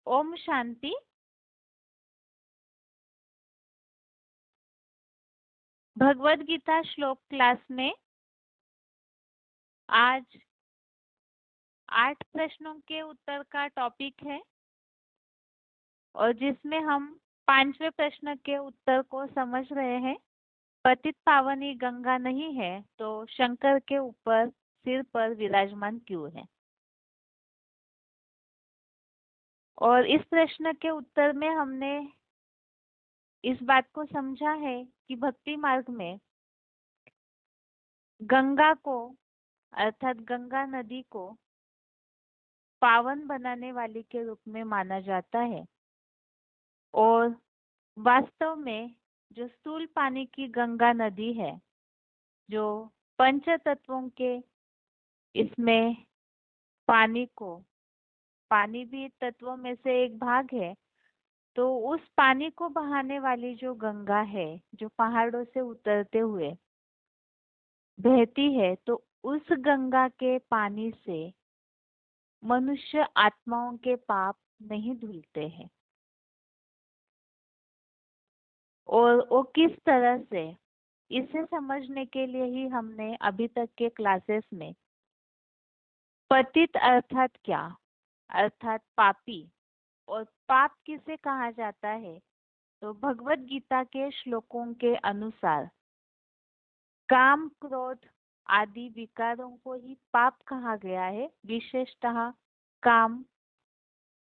ओम शांति। भगवत गीता श्लोक क्लास में आज 8 प्रश्नों के उत्तर का टॉपिक है और जिसमें हम 5वें प्रश्न के उत्तर को समझ रहे हैं। पतित पावनी गंगा नहीं है तो शंकर के ऊपर सिर पर विराजमान क्यों है। और इस प्रश्न के उत्तर में हमने इस बात को समझा है कि भक्ति मार्ग में गंगा को अर्थात गंगा नदी को पावन बनाने वाली के रूप में माना जाता है और वास्तव में जो स्थूल पानी की गंगा नदी है, जो पंच तत्वों के इसमें पानी भी तत्वों में से एक भाग है, तो उस पानी को बहाने वाली जो गंगा है, जो पहाड़ों से उतरते हुए बहती है, तो उस गंगा के पानी से मनुष्य आत्माओं के पाप नहीं धुलते हैं। और वो किस तरह से, इसे समझने के लिए ही हमने अभी तक के क्लासेस में पतित अर्थात क्या, अर्थात पापी, और पाप किसे कहा जाता है, तो भगवत गीता के श्लोकों के अनुसार काम क्रोध आदि विकारों को ही पाप कहा गया है। विशेषतः काम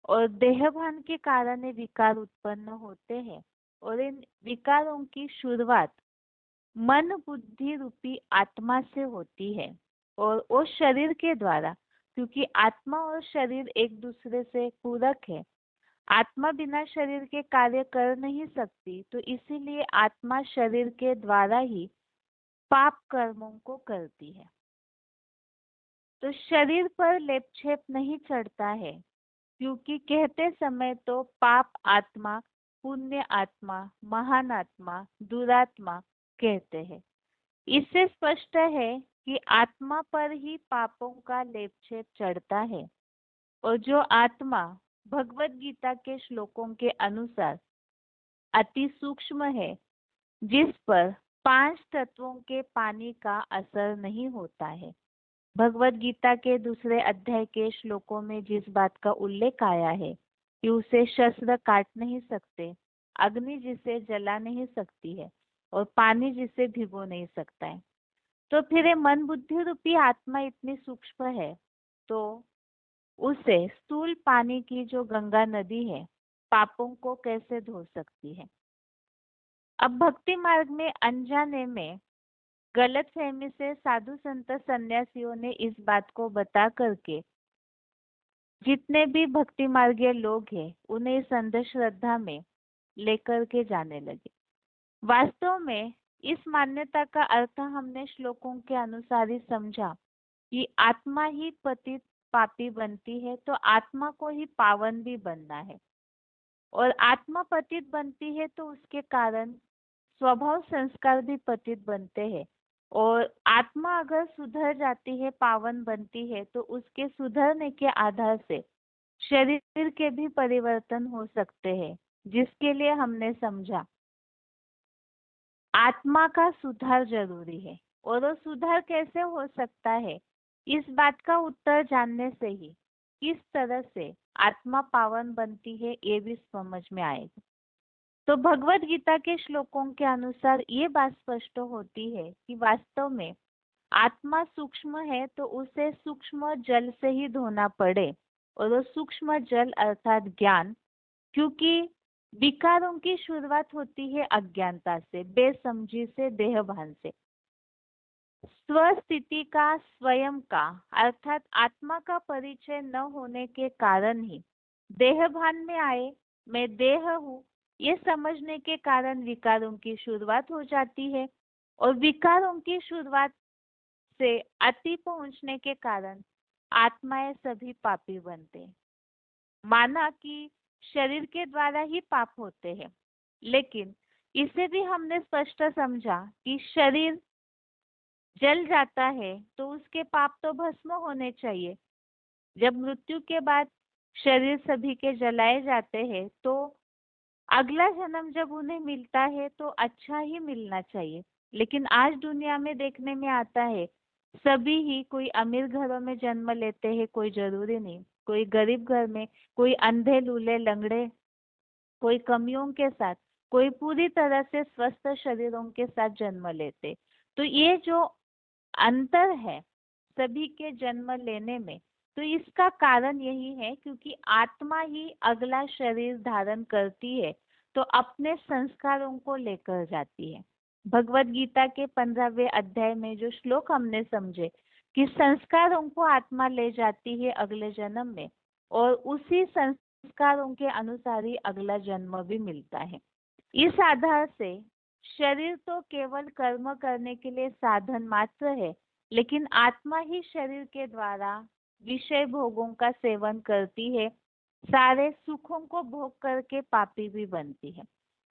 और देहभान के कारण ये विकार उत्पन्न होते हैं और इन विकारों की शुरुआत मन बुद्धि रूपी आत्मा से होती है और वो शरीर के द्वारा, क्योंकि आत्मा और शरीर एक दूसरे से पूरक है। आत्मा बिना शरीर के कार्य कर नहीं सकती, तो इसीलिए आत्मा शरीर के द्वारा ही पाप कर्मों को करती है। तो शरीर पर लेपछेप नहीं चढ़ता है, क्योंकि कहते समय तो पाप आत्मा, पुण्य आत्मा, महान आत्मा, दुरात्मा कहते हैं। इससे स्पष्ट है कि आत्मा पर ही पापों का लेपछेप चढ़ता है और जो आत्मा भगवत गीता के श्लोकों के अनुसार अति सूक्ष्म है, जिस पर 5 तत्वों के पानी का असर नहीं होता है। भगवत गीता के दूसरे अध्याय के श्लोकों में जिस बात का उल्लेख आया है कि उसे शस्त्र काट नहीं सकते, अग्नि जिसे जला नहीं सकती है और पानी जिसे भिगो नहीं सकता है, तो फिर ये मन बुद्धि रूपी आत्मा इतनी सूक्ष्म है, तो उसे स्थूल पानी की जो गंगा नदी है पापों को कैसे धो सकती है। अब भक्ति मार्ग में अनजाने में गलत फहमी से साधु संत सन्यासियों ने इस बात को बता करके जितने भी भक्ति मार्गीय लोग हैं उन्हें इस अंधश्रद्धा में लेकर के जाने लगे। वास्तव में इस मान्यता का अर्थ हमने श्लोकों के अनुसार ही समझा कि आत्मा ही पतित पापी बनती है, तो आत्मा को ही पावन भी बनना है और आत्मा पतित बनती है तो उसके कारण स्वभाव संस्कार भी पतित बनते हैं और आत्मा अगर सुधर जाती है, पावन बनती है, तो उसके सुधरने के आधार से शरीर के भी परिवर्तन हो सकते हैं, जिसके लिए हमने समझा आत्मा का सुधार जरूरी है। और वो सुधार कैसे हो सकता है, इस बात का उत्तर जानने से ही किस तरह से आत्मा पावन बनती है ये भी समझ में आएगा। तो भगवत गीता के श्लोकों के अनुसार ये बात स्पष्ट होती है कि वास्तव में आत्मा सूक्ष्म है तो उसे सूक्ष्म जल से ही धोना पड़े, और वो सूक्ष्म जल अर्थात ज्ञान, क्योंकि विकारों की शुरुआत होती है अज्ञानता से, बेसमझी से, देहभान से। स्वस्थिति का, स्वयं का अर्थात आत्मा का परिचय न होने के कारण ही देहभान में आए, मैं देह हूँ, ये समझने के कारण विकारों की शुरुआत हो जाती है और विकारों की शुरुआत से अति पहुंचने के कारण आत्माएं सभी पापी बनते हैं। माना कि शरीर के द्वारा ही पाप होते हैं, लेकिन इसे भी हमने स्पष्ट समझा कि शरीर जल जाता है तो उसके पाप तो भस्म होने चाहिए। जब मृत्यु के बाद शरीर सभी के जलाए जाते हैं, तो अगला जन्म जब उन्हें मिलता है तो अच्छा ही मिलना चाहिए। लेकिन आज दुनिया में देखने में आता है, सभी ही, कोई अमीर घरों में जन्म लेते हैं, कोई जरूरी नहीं, कोई गरीब घर में, कोई अंधे लूले लंगड़े, कोई कमियों के साथ, कोई पूरी तरह से स्वस्थ शरीरों के साथ जन्म लेते। तो ये जो अंतर है सभी के जन्म लेने में, तो इसका कारण यही है क्योंकि आत्मा ही अगला शरीर धारण करती है, तो अपने संस्कारों को लेकर जाती है। भगवत गीता के 15वें अध्याय में जो श्लोक हमने समझे कि संस्कारों को आत्मा ले जाती है अगले जन्म में, और उसी संस्कारों के अनुसार ही अगला जन्म भी मिलता है। इस आधार से शरीर तो केवल कर्म करने के लिए साधन मात्र है, लेकिन आत्मा ही शरीर के द्वारा विषय भोगों का सेवन करती है, सारे सुखों को भोग करके पापी भी बनती है।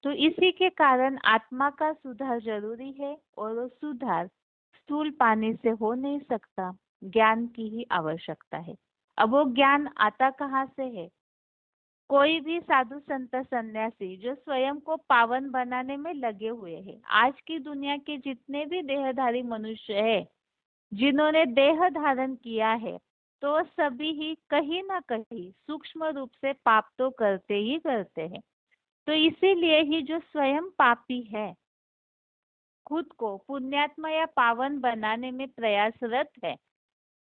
तो इसी के कारण आत्मा का सुधार जरूरी है, और वो सुधार स्थूल पानी से हो नहीं सकता, ज्ञान की ही आवश्यकता है। अब वो ज्ञान आता कहाँ से है? कोई भी साधु संत सन्यासी जो स्वयं को पावन बनाने में लगे हुए हैं, आज की दुनिया के जितने भी देहधारी मनुष्य है, जिन्होंने देह धारण किया है, तो सभी ही कहीं ना कहीं सूक्ष्म रूप से पाप तो करते ही करते हैं। तो इसीलिए ही जो स्वयं पापी है, खुद को पुण्यात्मा या पावन बनाने में प्रयासरत है,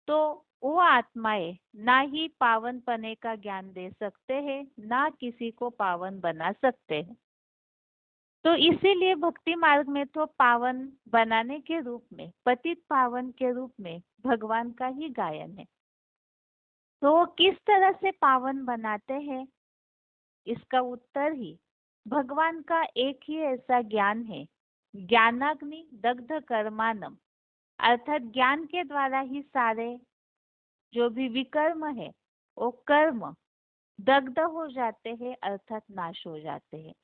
तो वो आत्माएं ना ही पावन पने का ज्ञान दे सकते हैं, ना किसी को पावन बना सकते हैं। तो इसीलिए भक्ति मार्ग में तो पावन बनाने के रूप में, पतित पावन के रूप में भगवान का ही गायन है। तो वो किस तरह से पावन बनाते हैं, इसका उत्तर ही भगवान का एक ही ऐसा ज्ञान है, ज्ञानाग्नि दग्ध कर्मानम, अर्थात ज्ञान के द्वारा ही सारे जो भी विकर्म है वो कर्म दग्ध हो जाते हैं, अर्थात नाश हो जाते हैं।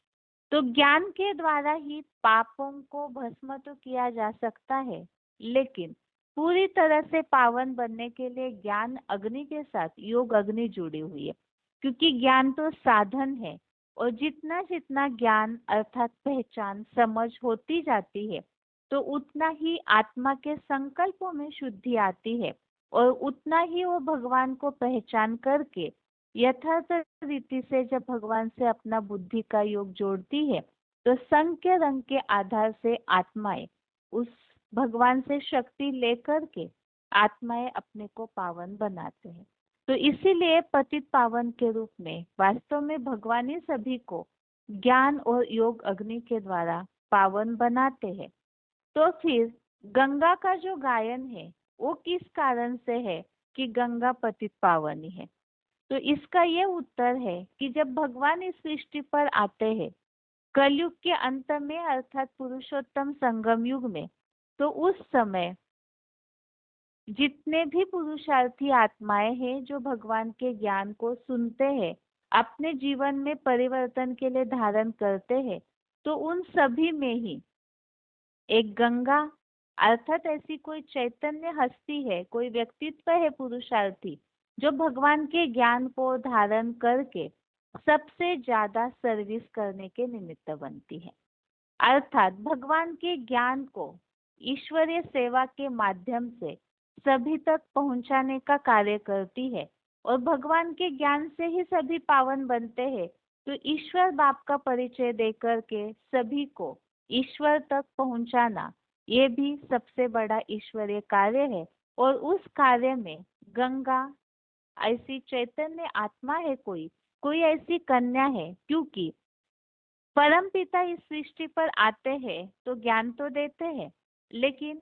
तो ज्ञान के द्वारा ही पापों को भस्म तो किया जा सकता है, लेकिन पूरी तरह से पावन बनने के लिए ज्ञान अग्नि के साथ योग अग्नि जुड़ी हुई है, क्योंकि ज्ञान तो साधन है, और जितना जितना ज्ञान अर्थात पहचान समझ होती जाती है, तो उतना ही आत्मा के संकल्पों में शुद्धि आती है, और उतना ही वो भगवान को पहचान करके यथार्थ रीति से जब भगवान से अपना बुद्धि का योग जोड़ती है, तो संग के रंग के आधार से आत्माएं उस भगवान से शक्ति लेकर के आत्माएं अपने को पावन बनाते हैं। तो इसीलिए पतित पावन के रूप में वास्तव में भगवान ही सभी को ज्ञान और योग अग्नि के द्वारा पावन बनाते हैं। तो फिर गंगा का जो गायन है वो किस कारण से है कि गंगा पतित पावनी है? तो इसका ये उत्तर है कि जब भगवान इस सृष्टि पर आते हैं कलयुग के अंत में, अर्थात पुरुषोत्तम संगम युग में, तो उस समय जितने भी पुरुषार्थी आत्माएं हैं जो भगवान के ज्ञान को सुनते हैं, अपने जीवन में परिवर्तन के लिए धारण करते हैं, तो उन सभी में ही एक गंगा अर्थात ऐसी कोई चैतन्य हस्ती है, कोई व्यक्तित्व है पुरुषार्थी, जो भगवान के ज्ञान को धारण करके सबसे ज्यादा सर्विस करने के निमित्त बनती है। अर्थात भगवान के ज्ञान को ईश्वरीय सेवा के माध्यम से सभी तक पहुंचाने का कार्य करती है, और भगवान के ज्ञान से ही सभी पावन बनते हैं। तो ईश्वर बाप का परिचय देकर के सभी को ईश्वर तक पहुंचाना, ये भी सबसे बड़ा ईश्वरीय कार्य है। और उस कार्य में गंगा ऐसी चैतन्य आत्मा है, कोई कोई ऐसी कन्या है, क्योंकि परम पिता इस सृष्टि पर आते हैं तो ज्ञान तो देते हैं, लेकिन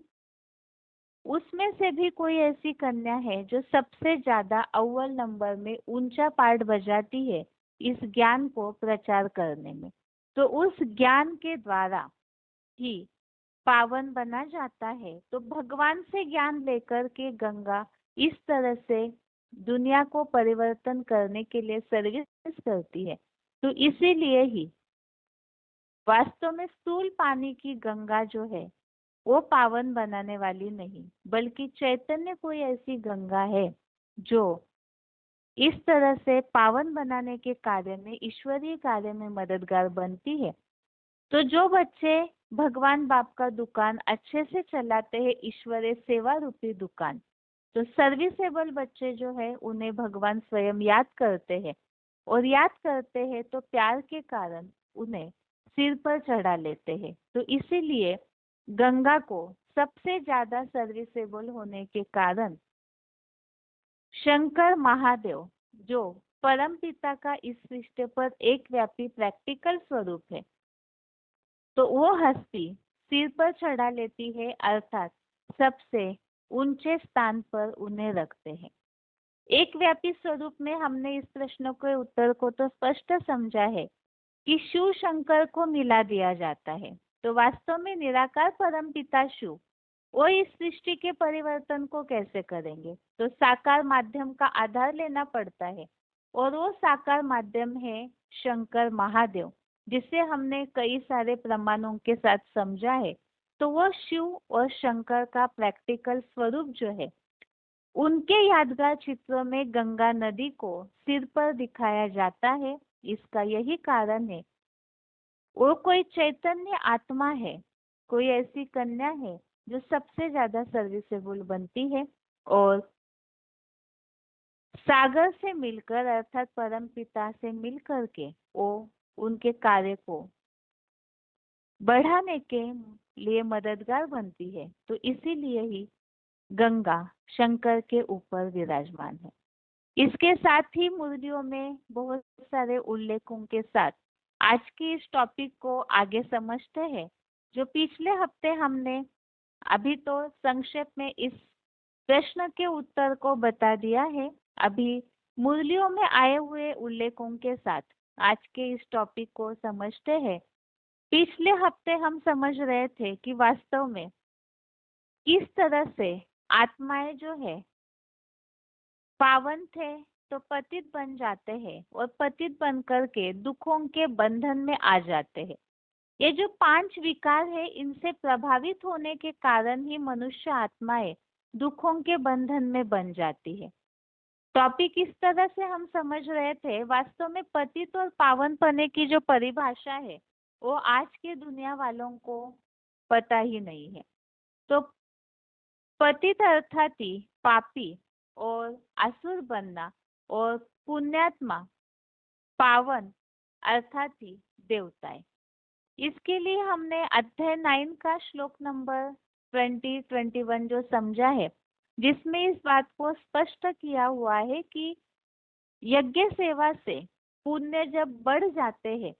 उसमें से भी कोई ऐसी कन्या है जो सबसे ज्यादा अव्वल नंबर में ऊंचा पार्ट बजाती है इस ज्ञान को प्रचार करने में। तो उस ज्ञान के द्वारा ही पावन बना जाता है। तो भगवान से ज्ञान लेकर के गंगा इस तरह से दुनिया को परिवर्तन करने के लिए सर्विस करती है। तो इसीलिए ही वास्तव में स्थूल पानी की गंगा जो है वो पावन बनाने वाली नहीं, बल्कि चैतन्य कोई ऐसी गंगा है जो इस तरह से पावन बनाने के कार्य में, ईश्वरीय कार्य में मददगार बनती है। तो जो बच्चे भगवान बाप का दुकान अच्छे से चलाते हैं, ईश्वरीय सेवा रूपी दुकान, तो सर्विसेबल बच्चे जो है उन्हें भगवान स्वयं याद करते हैं, और याद करते हैं तो प्यार के कारण उन्हें सिर पर चढ़ा लेते हैं। तो इसीलिए गंगा को सबसे ज्यादा सर्विसेबल होने के कारण शंकर महादेव, जो परम पिता का इस सृष्टि पर एक व्यापी प्रैक्टिकल स्वरूप है, तो वो हस्ती सिर पर चढ़ा लेती है, अर्थात सबसे ऊंचे स्थान पर उन्हें रखते हैं। एक व्यापी स्वरूप में हमने इस प्रश्न के उत्तर को तो स्पष्ट समझा है कि शिव शंकर को मिला दिया जाता है। तो वास्तव में निराकार परम पिता शिव वो इस सृष्टि के परिवर्तन को कैसे करेंगे? तो साकार माध्यम का आधार लेना पड़ता है, और वो साकार माध्यम है शंकर महादेव, जिसे हमने कई सारे प्रमाणों के साथ समझा है। तो वो शिव और शंकर का प्रैक्टिकल स्वरूप जो है, उनके यादगार चित्रों में गंगा नदी को सिर पर दिखाया जाता है। इसका यही कारण है, वो कोई चैतन्य आत्मा है, कोई ऐसी कन्या है जो सबसे ज्यादा सर्विसेबल बनती है, और सागर से मिलकर, अर्थात परम पिता से मिलकर के वो उनके कार्य को बढ़ाने के लिए मददगार बनती है। तो इसीलिए ही गंगा शंकर के ऊपर विराजमान है। इसके साथ ही मुरलियों में बहुत सारे उल्लेखों के साथ आज की इस टॉपिक को आगे समझते हैं। जो पिछले हफ्ते हमने अभी तो संक्षेप में इस प्रश्न के उत्तर को बता दिया है, अभी मुरलियों में आए हुए उल्लेखों के साथ आज के इस टॉपिक को समझते हैं। पिछले हफ्ते हम समझ रहे थे कि वास्तव में किस तरह से आत्माएं जो है पावन थे तो पतित बन जाते हैं, और पतित बन करके दुखों के बंधन में आ जाते हैं। ये जो 5 विकार है, इनसे प्रभावित होने के कारण ही मनुष्य आत्माएं दुखों के बंधन में बन जाती है। टॉपिक इस तरह से हम समझ रहे थे, वास्तव में पतित और पावन पने की जो परिभाषा है वो आज के दुनिया वालों को पता ही नहीं है। तो पतित अर्थात ही पापी और असुर बनना, और पुण्यात्मा पावन अर्थात ही देवताएं। इसके लिए हमने अध्याय 9 का श्लोक नंबर 20-21 जो समझा है, जिसमें इस बात को स्पष्ट किया हुआ है कि यज्ञ सेवा से पुण्य जब बढ़ जाते हैं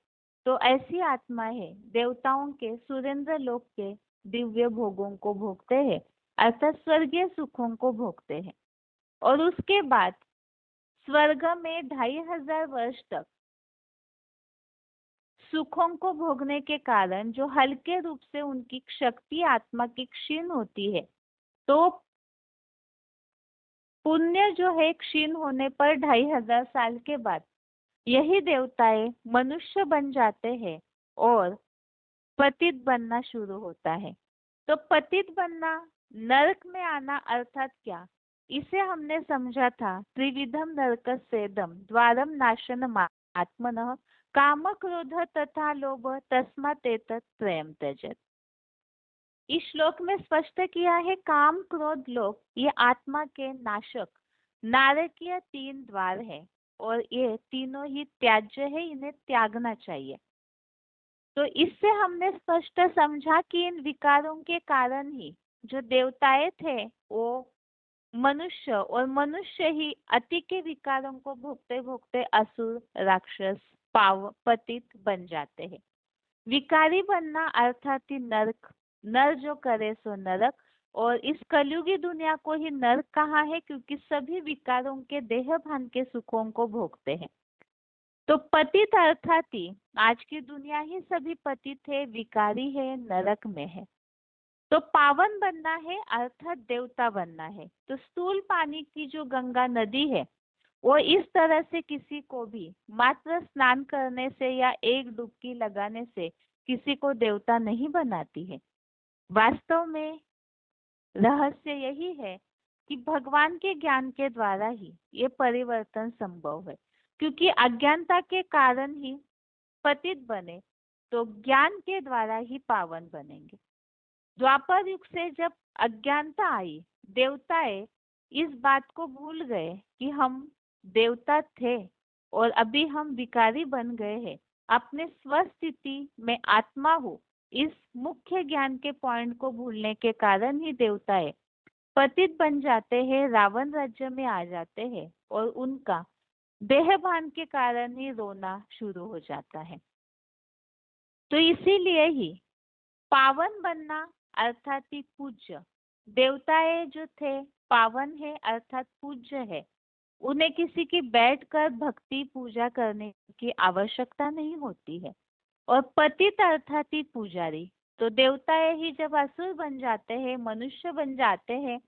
तो ऐसी आत्मा है देवताओं के सुरेंद्र लोक के दिव्य भोगों को भोगते हैं, अर्थात स्वर्गीय सुखों को भोगते हैं। और उसके बाद स्वर्ग में 2500 वर्ष तक सुखों को भोगने के कारण जो हल्के रूप से उनकी शक्ति आत्मा की क्षीण होती है, तो पुण्य जो है क्षीण होने पर 2500 साल के बाद यही देवताएं मनुष्य बन जाते हैं और पतित बनना शुरू होता है। तो पतित बनना, नरक में आना अर्थात क्या, इसे हमने समझा था त्रिविधम नरकस्येदम द्वारम नाशनम आत्मनः काम क्रोध तथा लोभ तस्मात् एतत् त्रयम् त्यजेत्। इस श्लोक में स्पष्ट किया है काम क्रोध लोभ ये आत्मा के नाशक नारकीय 3 द्वार है, और ये तीनों ही त्याज्य है, इन्हें त्यागना चाहिए। तो इससे हमने स्पष्ट समझा कि इन विकारों के कारण ही जो देवताएं थे वो मनुष्य, और मनुष्य ही अति के विकारों को भोगते भोगते असुर, राक्षस, पतित बन जाते हैं। विकारी बनना अर्थात ही नरक, नर जो करे सो नरक। और इस कलयुगी दुनिया को ही नरक कहा है, क्योंकि सभी विकारों के देह भान के सुखों को भोगते हैं। तो पतित अर्थात ही आज की दुनिया ही सभी पतित है, विकारी है, नरक में है। तो पावन बनना है अर्थात देवता बनना है। तो स्थूल पानी की जो गंगा नदी है वो इस तरह से किसी को भी मात्र स्नान करने से या एक डुबकी लगाने से किसी को देवता नहीं बनाती है। वास्तव में रहस्य यही है कि भगवान के ज्ञान के द्वारा ही ये परिवर्तन संभव है, क्योंकि अज्ञानता के कारण ही पतित बने तो ज्ञान के द्वारा ही पावन बनेंगे। द्वापर युग से जब अज्ञानता आई, देवताएं इस बात को भूल गए कि हम देवता थे और अभी हम विकारी बन गए हैं। अपने स्वस्थिति में आत्मा हो, इस मुख्य ज्ञान के पॉइंट को भूलने के कारण ही देवताएं पतित बन जाते हैं, रावण राज्य में आ जाते हैं और उनका देहभान के कारण ही रोना शुरू हो जाता है। तो इसीलिए ही पावन बनना अर्थात ही पूज्य, देवताएं जो थे पावन है अर्थात पूज्य है, उन्हें किसी की बैठकर भक्ति पूजा करने की आवश्यकता नहीं होती है। और पतित अर्थात ही पुजारी, तो देवताएं ही जब असुर बन जाते हैं, मनुष्य बन जाते हैं,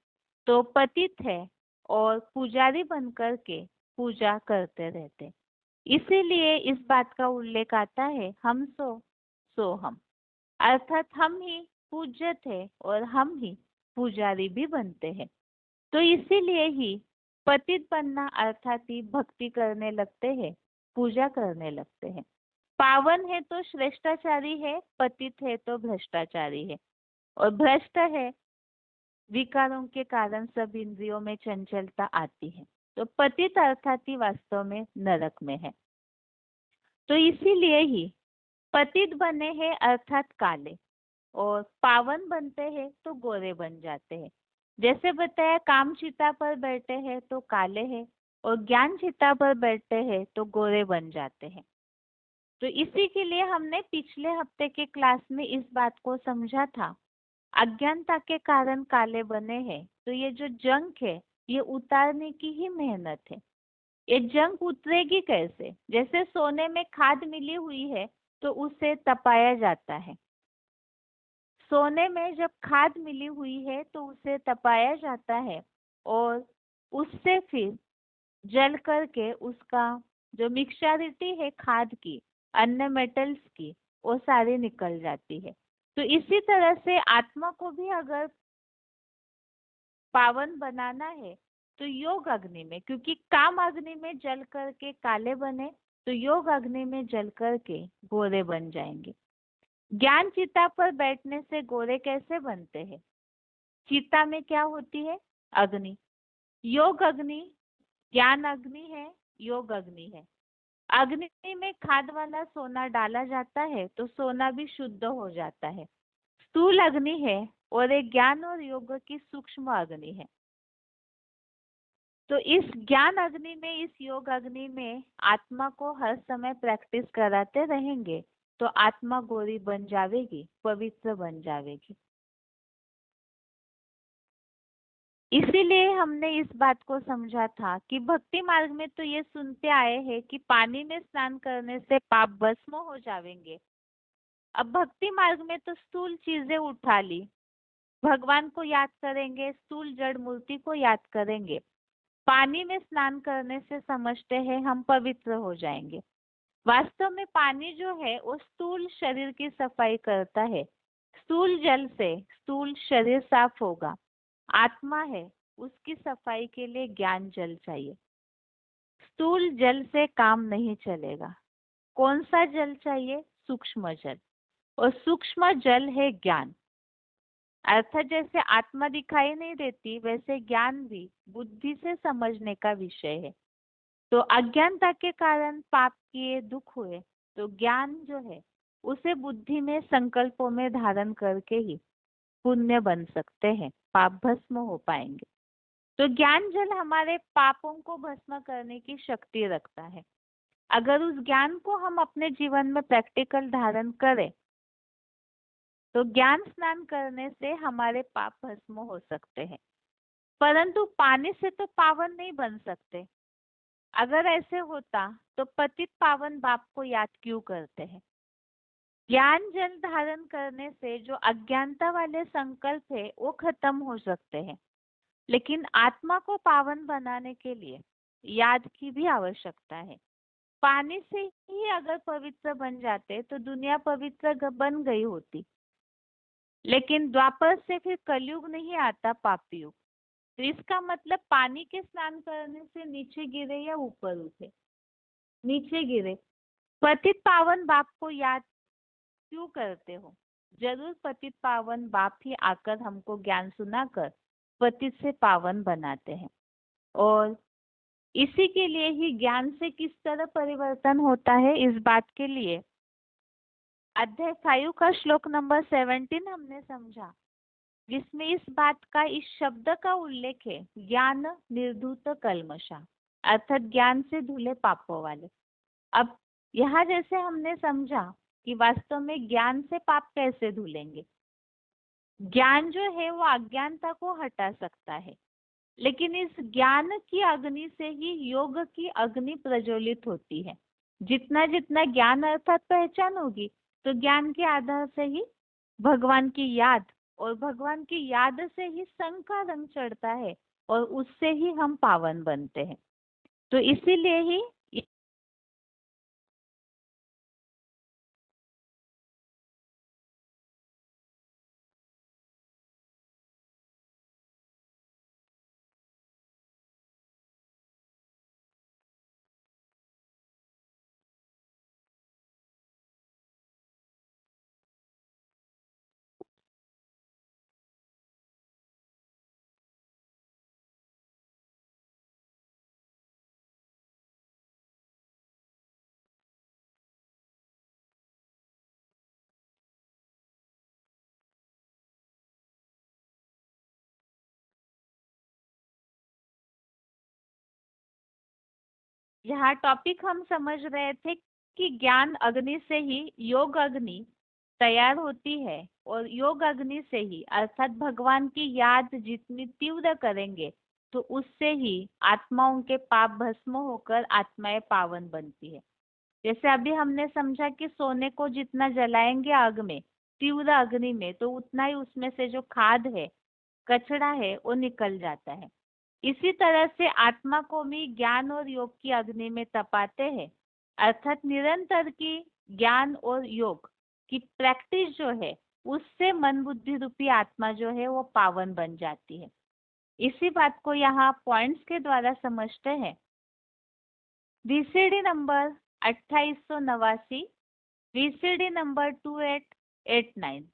तो पतित है और पुजारी बनकर के पूजा करते रहते। इसीलिए इस बात का उल्लेख आता है, हम सो हम, अर्थात हम ही पूज्य थे और हम ही पुजारी भी बनते हैं। तो इसीलिए ही पतित बनना अर्थात ही भक्ति करने लगते हैं, पूजा करने लगते हैं। पावन है तो श्रेष्ठाचारी है, पतित है तो भ्रष्टाचारी है, और भ्रष्ट है विकारों के कारण सब इंद्रियों में चंचलता आती है। तो पतित अर्थात ही वास्तव में नरक में है। तो इसीलिए ही पतित बने हैं अर्थात काले, और पावन बनते हैं तो गोरे बन जाते हैं। जैसे बताया, काम चिता पर बैठे हैं तो काले हैं और ज्ञान चिता पर बैठते हैं तो गोरे बन जाते हैं। तो इसी के लिए हमने पिछले हफ्ते के क्लास में इस बात को समझा था, अज्ञानता के कारण काले बने हैं, तो ये जो जंक है ये उतारने की ही मेहनत है। ये जंक उतरेगी कैसे? जैसे सोने में खाद मिली हुई है तो उसे तपाया जाता है। सोने में जब खाद मिली हुई है तो उसे तपाया जाता है और उससे फिर जल करके उसका जो मिक्सचरिटी है खाद की, अन्य मेटल्स की, वो सारी निकल जाती है। तो इसी तरह से आत्मा को भी अगर पावन बनाना है तो योग अग्नि में, क्योंकि काम अग्नि में जल करके काले बने तो योग अग्नि में जल करके गोरे बन जाएंगे। ज्ञान चिता पर बैठने से गोरे कैसे बनते हैं? चिता में क्या होती है? अग्नि। योग अग्नि, ज्ञान अग्नि है, योग अग्नि है। अग्नि में खाद वाला सोना डाला जाता है तो सोना भी शुद्ध हो जाता है। स्थूल अग्नि है और एक ज्ञान और योग की सूक्ष्म अग्नि है। तो इस ज्ञान अग्नि में, इस योग अग्नि में आत्मा को हर समय प्रैक्टिस कराते रहेंगे तो आत्मा गोरी बन जाएगी, पवित्र बन जाएगी। इसीलिए हमने इस बात को समझा था कि भक्ति मार्ग में तो ये सुनते आए हैं कि पानी में स्नान करने से पाप भस्म हो जाएंगे। अब भक्ति मार्ग में तो स्थूल चीजें उठा ली, भगवान को याद करेंगे, स्थूल जड़ मूर्ति को याद करेंगे, पानी में स्नान करने से समझते हैं हम पवित्र हो जाएंगे। वास्तव में पानी जो है वो स्थूल शरीर की सफाई करता है। स्थूल जल से स्थूल शरीर साफ होगा। आत्मा है, उसकी सफाई के लिए ज्ञान जल चाहिए। स्थूल जल से काम नहीं चलेगा। कौन सा जल चाहिए? सूक्ष्म जल, और सूक्ष्म जल है ज्ञान। अर्थात जैसे आत्मा दिखाई नहीं देती वैसे ज्ञान भी बुद्धि से समझने का विषय है। तो अज्ञानता के कारण पाप किए, दुख हुए, तो ज्ञान जो है उसे बुद्धि में, संकल्पों में धारण करके ही पुण्य बन सकते हैं, पाप भस्म हो पाएंगे। तो ज्ञान जल हमारे पापों को भस्म करने की शक्ति रखता है। अगर उस ज्ञान को हम अपने जीवन में प्रैक्टिकल धारण करें तो ज्ञान स्नान करने से हमारे पाप भस्म हो सकते हैं। परंतु पानी से तो पावन नहीं बन सकते। अगर ऐसे होता तो पतित पावन बाप को याद क्यों करते हैं? ज्ञान जल धारण करने से जो अज्ञानता वाले संकल्प है वो खत्म हो सकते हैं, लेकिन आत्मा को पावन बनाने के लिए याद की भी आवश्यकता है। पानी से ही अगर पवित्र बन जाते तो दुनिया पवित्र बन गई होती, लेकिन द्वापर से फिर कलयुग नहीं आता, पाप युग। तो इसका मतलब पानी के स्नान करने से नीचे गिरे या ऊपर उठे? नीचे गिरे। पतित पावन बाप को याद क्यों करते हो? जरूर पतित पावन बाप ही आकर हमको ज्ञान सुनाकर पतित से पावन बनाते हैं। और इसी के लिए ही ज्ञान से किस तरह परिवर्तन होता है, इस बात के लिए अध्याय 5 का श्लोक नंबर 17 हमने समझा, जिसमें इस बात का, इस शब्द का उल्लेख है, ज्ञान निर्धूत कल्मषा, अर्थात ज्ञान से धुले पापों वाले। अब यहाँ जैसे हमने समझा कि वास्तव में ज्ञान से पाप कैसे धुलेंगे। ज्ञान जो है वो अज्ञानता को हटा सकता है, लेकिन इस ज्ञान की अग्नि से ही योग की अग्नि प्रज्वलित होती है। जितना जितना ज्ञान अर्थात पहचान होगी, तो ज्ञान के आधार से ही भगवान की याद, और भगवान की याद से ही संग का रंग चढ़ता है, और उससे ही हम पावन बनते हैं। तो इसीलिए ही यहाँ टॉपिक हम समझ रहे थे कि ज्ञान अग्नि से ही योग अग्नि तैयार होती है, और योग अग्नि से ही अर्थात भगवान की याद जितनी तीव्र करेंगे, तो उससे ही आत्माओं के पाप भस्म होकर आत्माएं पावन बनती है। जैसे अभी हमने समझा कि सोने को जितना जलाएंगे आग में, तीव्र अग्नि में, तो उतना ही उसमें से जो खाद है, कचरा है, वो निकल जाता है। इसी तरह से आत्मा को भी ज्ञान और योग की अग्नि में तपाते हैं, अर्थात निरंतर की ज्ञान और योग की प्रैक्टिस जो है, उससे मन बुद्धि रूपी आत्मा जो है वो पावन बन जाती है। इसी बात को यहाँ पॉइंट्स के द्वारा समझते हैं। VCD number 2889, VCD number 2889।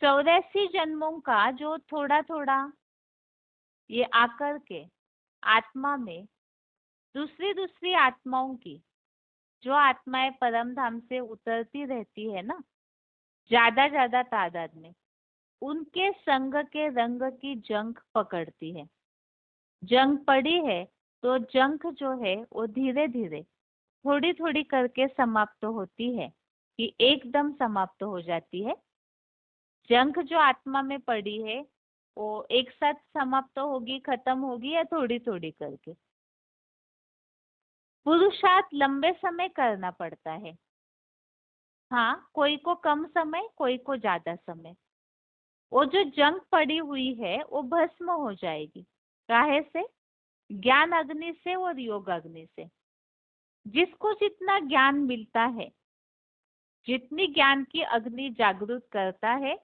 84 जन्मों का जो थोड़ा थोड़ा ये आकर के आत्मा में दूसरी दूसरी आत्माओं की, जो आत्माएं परम धाम से उतरती रहती है ना, ज्यादा ज्यादा तादाद में, उनके संग के रंग की जंग पकड़ती है। जंग पड़ी है तो जंग जो है वो धीरे धीरे थोड़ी थोड़ी करके समाप्त होती है, कि एकदम समाप्त हो जाती है। जंग जो आत्मा में पड़ी है वो एक साथ समाप्त होगी, खत्म होगी, या थोड़ी थोड़ी करके। पुरुषार्थ लंबे समय करना पड़ता है। हाँ, कोई को कम समय, कोई को ज्यादा समय। वो जो जंग पड़ी हुई है वो भस्म हो जाएगी। काहे से? ज्ञान अग्नि से और योग अग्नि से। जिसको जितना ज्ञान मिलता है, जितनी ज्ञान की अग्नि जागृत करता है,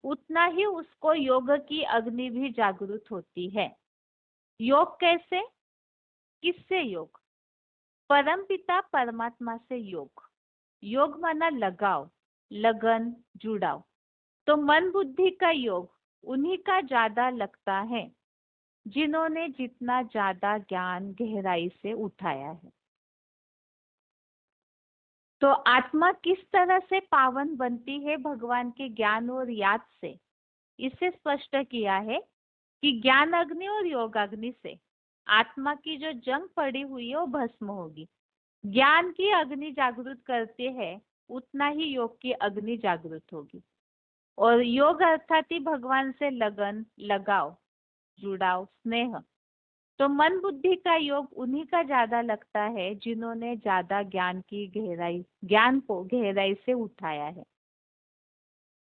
उतना ही उसको योग की अग्नि भी जागृत होती है। योग कैसे? किससे योग? परम पिता परमात्मा से योग। योग माना लगाव, लगन, जुड़ाव। तो मन बुद्धि का योग उन्हीं का ज्यादा लगता है, जिन्होंने जितना ज्यादा ज्ञान गहराई से उठाया है। तो आत्मा किस तरह से पावन बनती है भगवान के ज्ञान और याद से, इसे स्पष्ट किया है कि ज्ञान अग्नि और योग अग्नि से आत्मा की जो जंग पड़ी हुई है वो भस्म होगी। ज्ञान की अग्नि जागृत करती है, उतना ही योग की अग्नि जागृत होगी। और योग अर्थात ही भगवान से लगन, लगाव, जुड़ाव, स्नेह। तो मन बुद्धि का योग उन्हीं का ज्यादा लगता है, जिन्होंने ज्यादा ज्ञान की गहराई, ज्ञान को गहराई से उठाया है।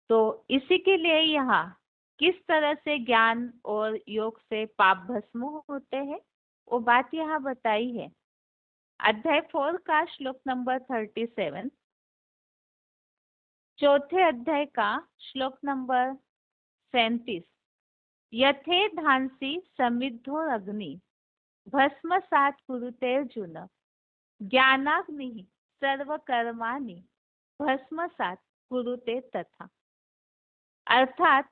तो इसी के लिए यहाँ किस तरह से ज्ञान और योग से पाप भस्म होते हैं, वो बात यहाँ बताई है। अध्याय 4 का श्लोक नंबर 37। चौथे अध्याय का श्लोक नंबर 37। यथे धांसी समिद्धो अग्नि भस्मसात कुरुतेर्जुन ज्ञानाग्नि सर्व कर्माणि भस्मसात कुरुते तथा। अर्थात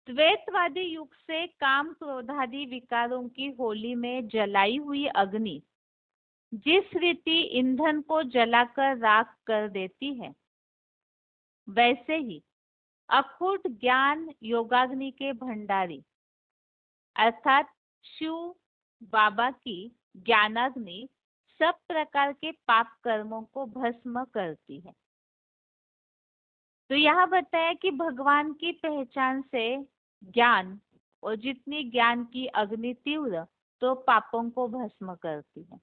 द्वैतवादी युग से काम क्रोधादि विकारों की होली में जलाई हुई अग्नि जिस रीति ईंधन को जलाकर राख कर देती है, वैसे ही अखुट ज्ञान योगाग्नि के भंडारी अर्थात शिव बाबा की ज्ञानाग्नि सब प्रकार के पाप कर्मों को भस्म करती है। तो यहाँ बताया कि भगवान की पहचान से ज्ञान, और जितनी ज्ञान की अग्नि तीव्र तो पापों को भस्म करती है।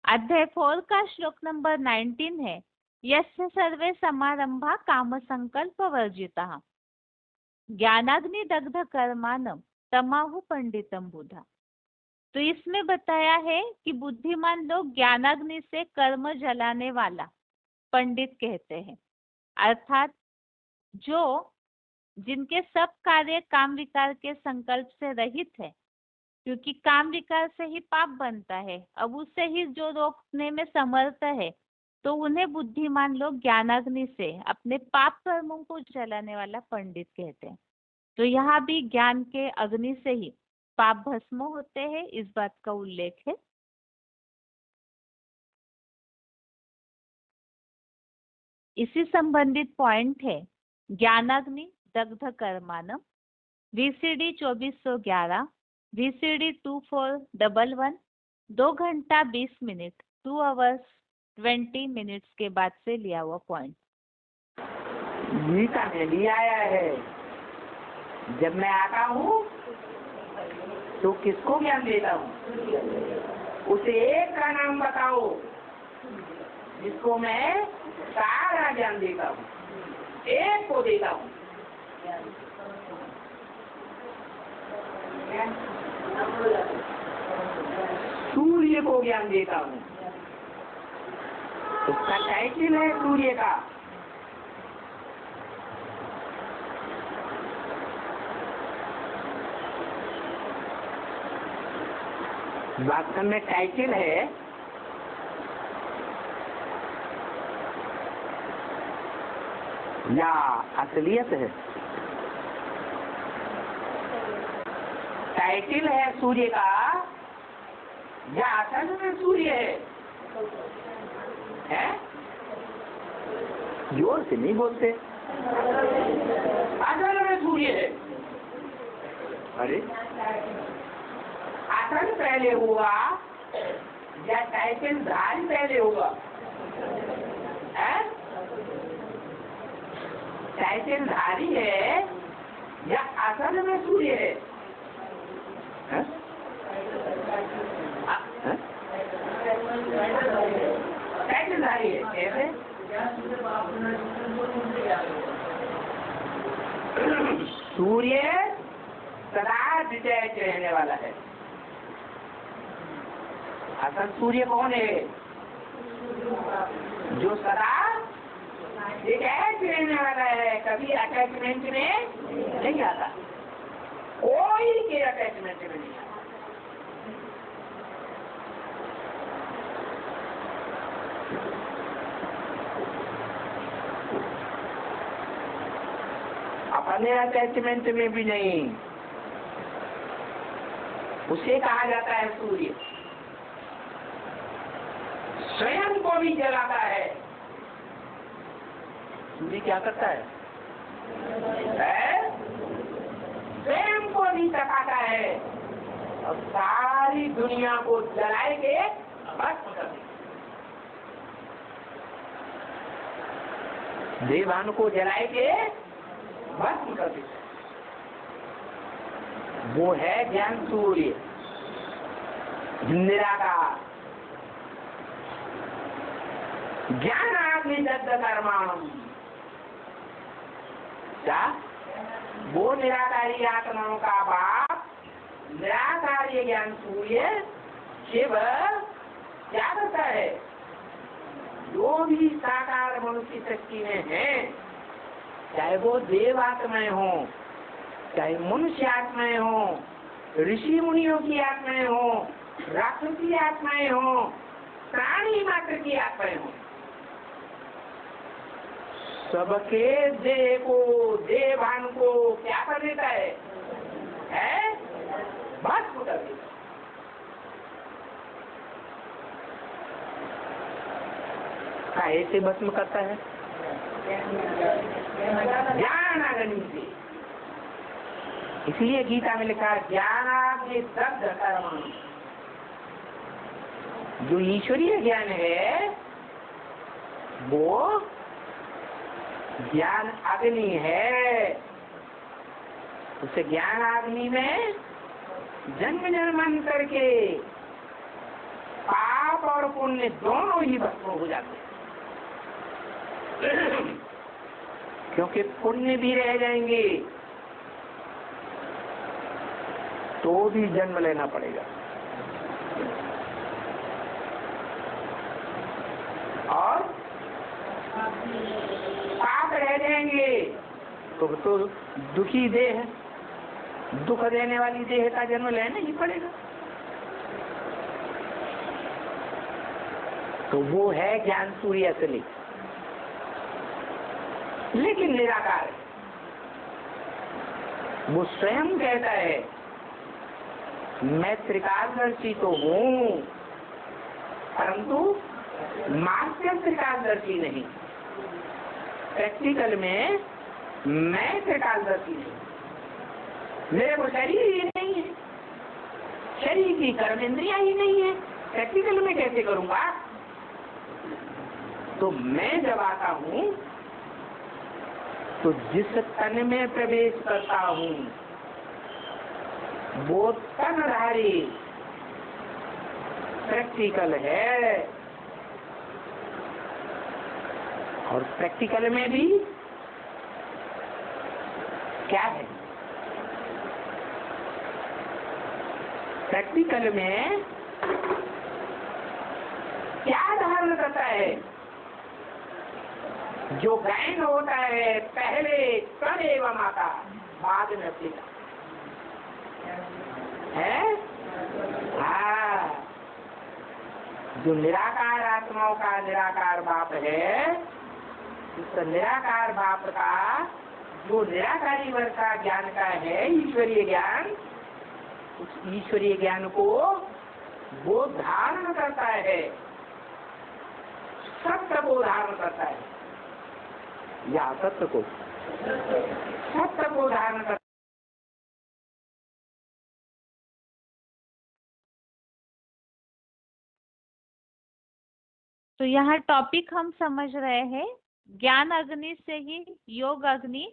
अध्याय 4 का श्लोक नंबर 19 है, यस्य सर्वे समारंभा काम संकल्प वर्जिता ज्ञानाग्नि दग्ध कर्मानम तमाहु पंडितम बुधा। तो इसमें बताया है कि बुद्धिमान लोग ज्ञानाग्नि से कर्म जलाने वाला पंडित कहते हैं, अर्थात जो जिनके सब कार्य काम विकार के संकल्प से रहित है, क्योंकि काम विकार से ही पाप बनता है, अब उससे ही जो रोकने में समर्थ है, तो उन्हें बुद्धिमान लोग ज्ञानाग्नि से अपने पाप कर्मों को जलाने वाला पंडित कहते हैं। तो यहाँ भी ज्ञान के अग्नि से ही पाप भस्म होते हैं, इस बात का उल्लेख है। इसी संबंधित पॉइंट है ज्ञानाग्नि दग्ध कर्मानम, VCD 2411, VCD 2411, 2 घंटा 20 मिनट 2 hours 20 minutes के बाद से लिया हुआ पॉइंट। गीता में भी आया है, जब मैं आता हूँ तो किसको ज्ञान देता हूँ? उसे एक का नाम बताओ जिसको मैं सारा ज्ञान देता हूँ, एक को देता हूँ। सूर्य को ज्ञान देता हूँ, उसका टाइटल है सूर्य का। वास्तव में टाइटल है या असलियत है? टाइटल है सूर्य का या असल में सूर्य है? जोर से नहीं बोलते। असल में सूर्य है। अरे असल पहले हुआ या टाइटल धारी पहले हुआ? टाइटल धारी है या असल में सूर्य है? टाइटल धारी है। कैसे? सूर्य सदा डिटैच रहने वाला है। असल सूर्य कौन है? जो सदा डिटैच रहने वाला है, कभी अटैचमेंट में नहीं आता, कोई के अटैचमेंट में नहीं आता। अपने अटैचमेंट में भी नहीं, उसे कहा जाता है सूर्य। स्वयं को भी जलाता है। सूर्य क्या करता है? स्वयं को भी तकाता है और सारी दुनिया को जलाए के भस्म कर देता। देवान को जलाए के भस्म कर देता। वो है ज्ञान सूर्य, निराकार। ज्ञान आग्नि दग्ध कर्माणम, क्या वो निराकारी आत्माओं का बाप निराकारी ज्ञान सूर्य शिव क्या करता है? जो भी साकार मनुष्य शक्ति में है, चाहे वो देव आत्माएं हो, चाहे मनुष्य आत्माएं हो, ऋषि मुनियों की आत्माएं हो, राक्षसी आत्माएं हो, प्राणी मात्र की आत्माएं हो, सबके देह को, देवान को क्या कर देता है? भस्म कर देता। ऐसे भस्म करता है ज्ञान अग्नि से। इसलिए गीता में लिखा ज्ञानाग्नि दग्ध कर्म। जो ईश्वरीय ज्ञान है वो ज्ञान अग्नि है। उसे ज्ञान अग्नि में जन्म जन्मांतर के पाप और पुण्य दोनों ही भस्म हो जाते हैं। क्योंकि पुण्य भी रह जाएंगे तो भी जन्म लेना पड़ेगा, और पाप रह जाएंगे तो दुखी देह, दुख देने वाली देह का जन्म लेना ही पड़ेगा। तो वो है ज्ञान सूर्य असली, लेकिन निराकार। वो स्वयं कहता है मैं त्रिकालदर्शी तो हूँ, परंतु मात्र त्रिकालदर्शी नहीं। प्रैक्टिकल में मैं त्रिकालदर्शी नहीं। मेरे को शरीर ही नहीं है, शरीर की कर्म इंद्रियां ही नहीं है, प्रैक्टिकल में कैसे करूंगा? तो मैं जब आता हूँ तो जिस तन में प्रवेश करता हूँ वो तनधारी प्रैक्टिकल है। और प्रैक्टिकल में भी क्या है? प्रैक्टिकल में क्या धारण करता है? जो गायन होता है पहले तदेव माता, बाद में पिता है। हाँ, जो निराकार आत्माओं का निराकार बाप है, उस निराकार बाप का जो निराकारी वर्ग का ज्ञान का है ईश्वरीय ज्ञान, उस ईश्वरीय ज्ञान को वो धारण करता है, सत्य को धारण करता है, या सत्य को धारण करता है। तो यहाँ टॉपिक हम समझ रहे हैं, ज्ञान अग्नि से ही योग अग्नि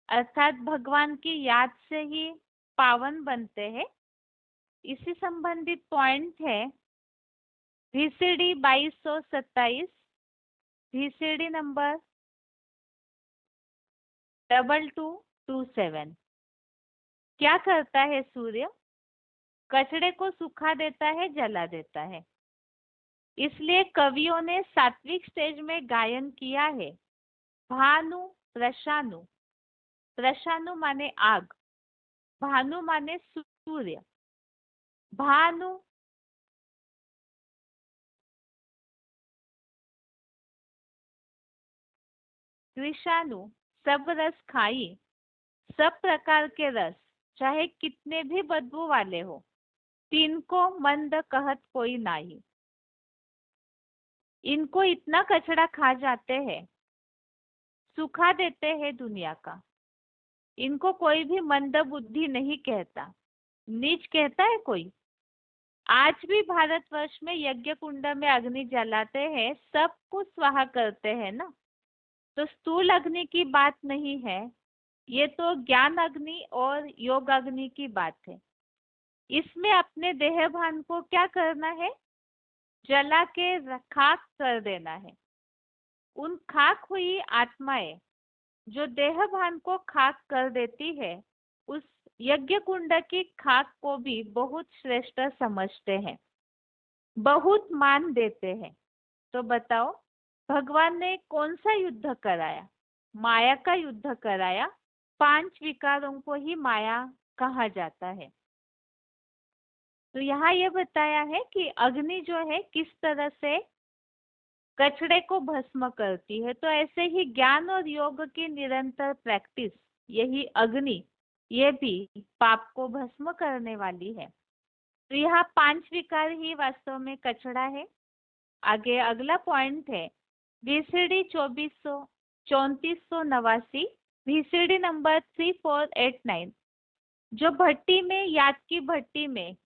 अर्थात भगवान की याद से ही पावन बनते हैं। इसी संबंधित पॉइंट है VCD 2227, VCD नंबर 2227। क्या करता है सूर्य? कचड़े को सुखा देता है, जला देता है। इसलिए कवियों ने सात्विक स्टेज में गायन किया है भानु प्रशानु। प्रशानु माने आग, भानु माने सूर्य। भानु कृषानु सब रस खाई, सब प्रकार के रस चाहे कितने भी बदबू वाले हो, तीन को मंद कहत कोई नहीं। इनको इतना कचरा खा जाते हैं, सुखा देते हैं दुनिया का। इनको कोई भी मंद बुद्धि नहीं कहता, नीच कहता है कोई। आज भी भारतवर्ष में यज्ञ कुंड में अग्नि जलाते हैं, सब कुछ स्वाहा करते हैं ना। तो स्थूल अग्नि की बात नहीं है, ये तो ज्ञान अग्नि और योग अग्नि की बात है। इसमें अपने देह भान को क्या करना है? जला के खाक कर देना है। उन खाक हुई आत्माएं जो देह भान को खाक कर देती है, उस यज्ञ कुंड की खाक को भी बहुत श्रेष्ठ समझते हैं, बहुत मान देते हैं। तो बताओ भगवान ने कौन सा युद्ध कराया? माया का युद्ध कराया। 5 विकारों को ही माया कहा जाता है। तो यहाँ ये बताया है कि अग्नि जो है किस तरह से कचड़े को भस्म करती है। तो ऐसे ही ज्ञान और योग की निरंतर प्रैक्टिस, यही अग्नि, ये भी पाप को भस्म करने वाली है। तो यहाँ 5 विकार ही वास्तव में कचड़ा है। आगे अगला पॉइंट है VCD 3489, VCD नंबर 3489। जो भट्टी में, याद की भट्टी में,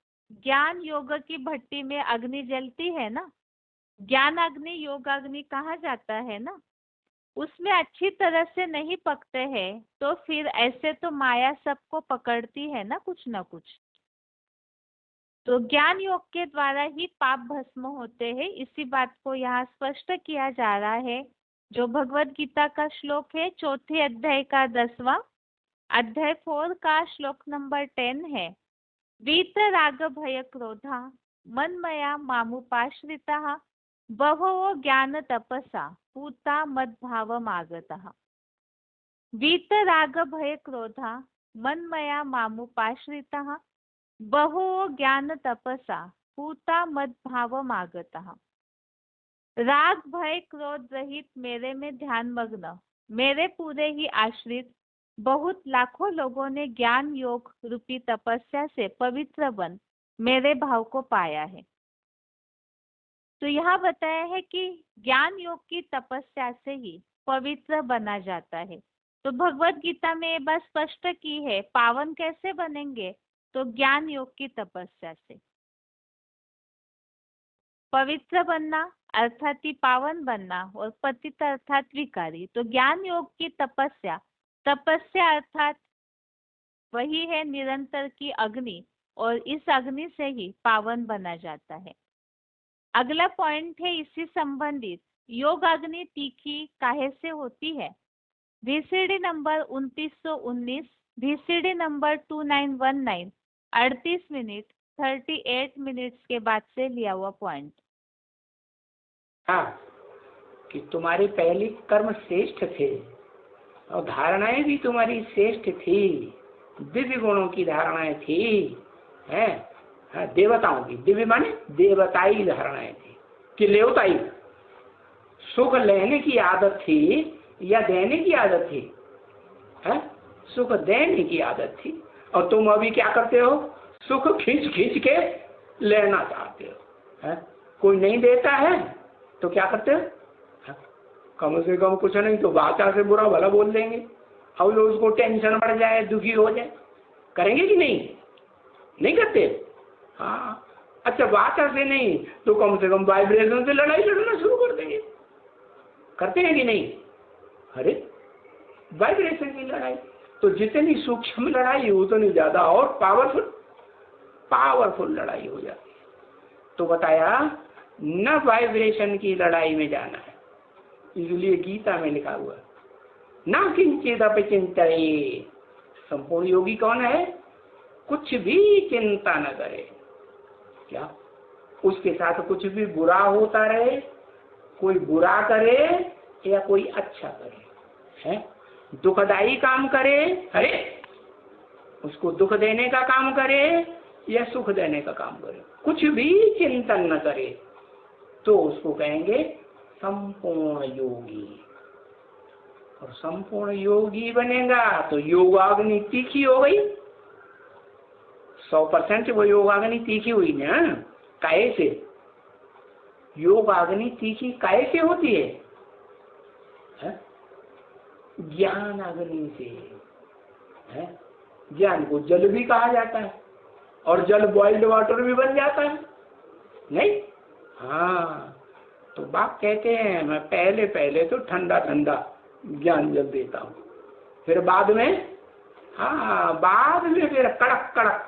ज्ञान योग की भट्टी में अग्नि जलती है ना, ज्ञान अग्नि योग अग्नि कहा जाता है ना, उसमें अच्छी तरह से नहीं पकते हैं तो फिर ऐसे तो माया सबको पकड़ती है ना कुछ ना कुछ। तो ज्ञान योग के द्वारा ही पाप भस्म होते हैं, इसी बात को यहाँ स्पष्ट किया जा रहा है। जो भगवत गीता का श्लोक है, 4थे अध्याय का 10वां अध्याय 4 का श्लोक नंबर 10 है। वीत राग भय क्रोधा मनमया मामुपाश्रिता बहवो ज्ञान तपसा पूता मद्भाव मागतः। वीत राग भय क्रोधा मनमया मामुपाश्रिता बहवो ज्ञान तपसा पूता मद्भाव मागतः। राग भय क्रोध रहित मेरे में ध्यान मग्न, मेरे पूरे ही आश्रित बहुत लाखों लोगों ने ज्ञान योग रूपी तपस्या से पवित्र बन मेरे भाव को पाया है। तो यहाँ बताया है कि ज्ञान योग की तपस्या से ही पवित्र बना जाता है। तो भगवत गीता में ये बात स्पष्ट की है, पावन कैसे बनेंगे? तो ज्ञान योग की तपस्या से। पवित्र बनना अर्थात ही पावन बनना, और पतित अर्थात विकारी। तो ज्ञान योग की तपस्या, तपस्या अर्थात वही है निरंतर की अग्नि, और इस अग्नि से ही पावन बना जाता है। अगला पॉइंट है इसी संबंधित, योग अग्नि तीखी काहे से होती है? VCD number 2919, VCD number 2919, 38 minute 38 minutes के बाद से लिया हुआ पॉइंट। हाँ, कि तुम्हारे पहले कर्म श्रेष्ठ थे और धारणाएं भी तुम्हारी श्रेष्ठ थी, दिव्य गुणों की धारणाएं थी, हैं? हाँ, देवताओं की, दिव्य माने देवताई धारणाएं थी कि लेवताई सुख लेने की आदत थी या देने की आदत थी? है? सुख देने की आदत थी, और तुम अभी क्या करते हो? सुख खींच खींच के लेना चाहते हो। है? कोई नहीं देता है तो क्या करते हो? है? कम से कम कुछ नहीं तो वाचा से बुरा भला बोल देंगे, और उसको टेंशन बढ़ जाए, दुखी हो जाए, करेंगे कि नहीं? नहीं करते? हाँ, अच्छा वाचा से नहीं तो कम से कम वाइब्रेशन से लड़ाई लड़ना शुरू कर देंगे, करते हैं कि नहीं? अरे वाइब्रेशन की लड़ाई तो जितनी सूक्ष्म लड़ाई उतनी ज्यादा और पावरफुल लड़ाई हो जाती है। तो बताया न वाइब्रेशन की लड़ाई में जाना है, इसलिए गीता में लिखा हुआ न किंचित अपि चिंतये। संपूर्ण योगी कौन है? कुछ भी चिंता न करे। क्या उसके साथ कुछ भी बुरा होता रहे, कोई बुरा करे या कोई अच्छा करे, है दुखदाई काम करे, अरे उसको दुख देने का काम करे या सुख देने का काम करे, कुछ भी चिंतन न करे, तो उसको कहेंगे संपूर्ण योगी। और संपूर्ण योगी बनेगा तो योगाग्नि तीखी हो गई, 100% वो योगाग्नि तीखी हुई ना। काहे से? योगाग्नि तीखी काहे से होती है? ज्ञान अग्नि से है। ज्ञान को जल भी कहा जाता है, और जल बॉइल्ड वाटर भी बन जाता है, नहीं? हाँ, तो बाप कहते हैं मैं पहले पहले तो ठंडा ठंडा ज्ञान जल देता हूँ, फिर बाद में, हाँ बाद में फिर कड़क कड़क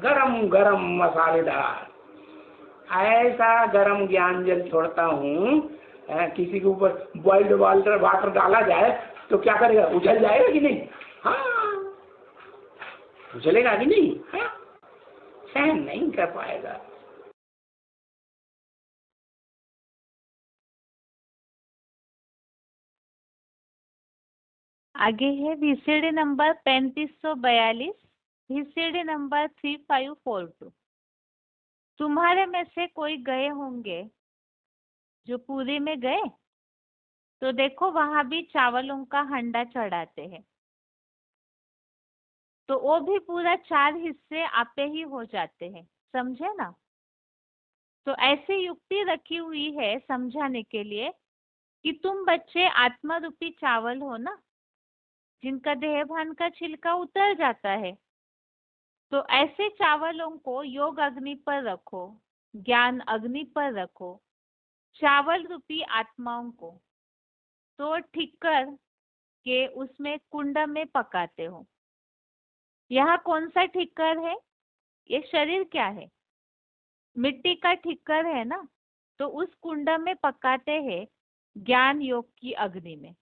गरम गरम मसालेदार ऐसा गरम ज्ञान जल छोड़ता हूँ। किसी के ऊपर बॉइल्ड वाटर डाला जाए तो क्या करेगा? उछल जाएगा कि नहीं? हाँ, उछलेगा कि नहीं? हाँ, सहन नहीं कर पाएगा। आगे है VCD नंबर 3542, VCD नंबर 3542। तुम्हारे में से कोई गए होंगे जो पुरी में गए, तो देखो वहां भी चावलों का हंडा चढ़ाते हैं, तो वो भी पूरा 4 हिस्से आपे ही हो जाते हैं, समझे ना। तो ऐसी युक्ति रखी हुई है समझाने के लिए कि तुम बच्चे आत्मा रूपी चावल हो ना, जिनका देहभान का छिलका उतर जाता है। तो ऐसे चावलों को योग अग्नि पर रखो, ज्ञान अग्नि पर रखो, चावल रूपी आत्माओं को तो ठीक कर के उसमें कुंड में पकाते हो। यहाँ कौन सा ठिक्कर है? ये शरीर क्या है? मिट्टी का ठिक्कर है ना, तो उस कुंड में पकाते हैं ज्ञान योग की अग्नि में।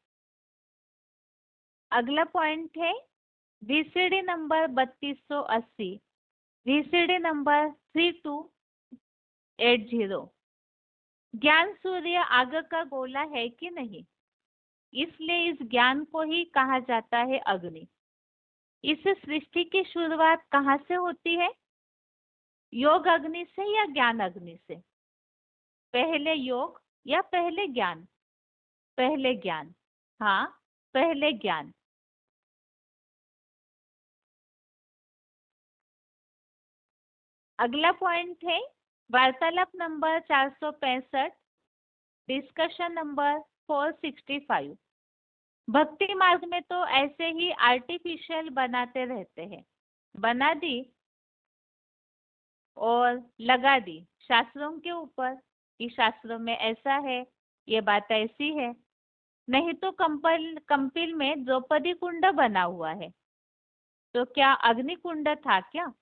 अगला पॉइंट है VCD नंबर 3280, VCD नंबर 3280। ज्ञान सूर्य आग का गोला है कि नहीं, इसलिए इस ज्ञान को ही कहा जाता है अग्नि। इस सृष्टि की शुरुआत कहाँ से होती है? योग अग्नि से या ज्ञान अग्नि से? पहले योग या पहले ज्ञान? पहले ज्ञान। हाँ, पहले ज्ञान। अगला पॉइंट है वार्तालाप नंबर 465, डिस्कशन नंबर 465। भक्ति मार्ग में तो ऐसे ही आर्टिफिशियल बनाते रहते हैं, बना दी और लगा दी शास्त्रों के ऊपर कि शास्त्रों में ऐसा है, ये बात ऐसी है। नहीं तो कंपिल में द्रौपदी कुंड बना हुआ है, तो क्या अग्नि कुंड था क्या?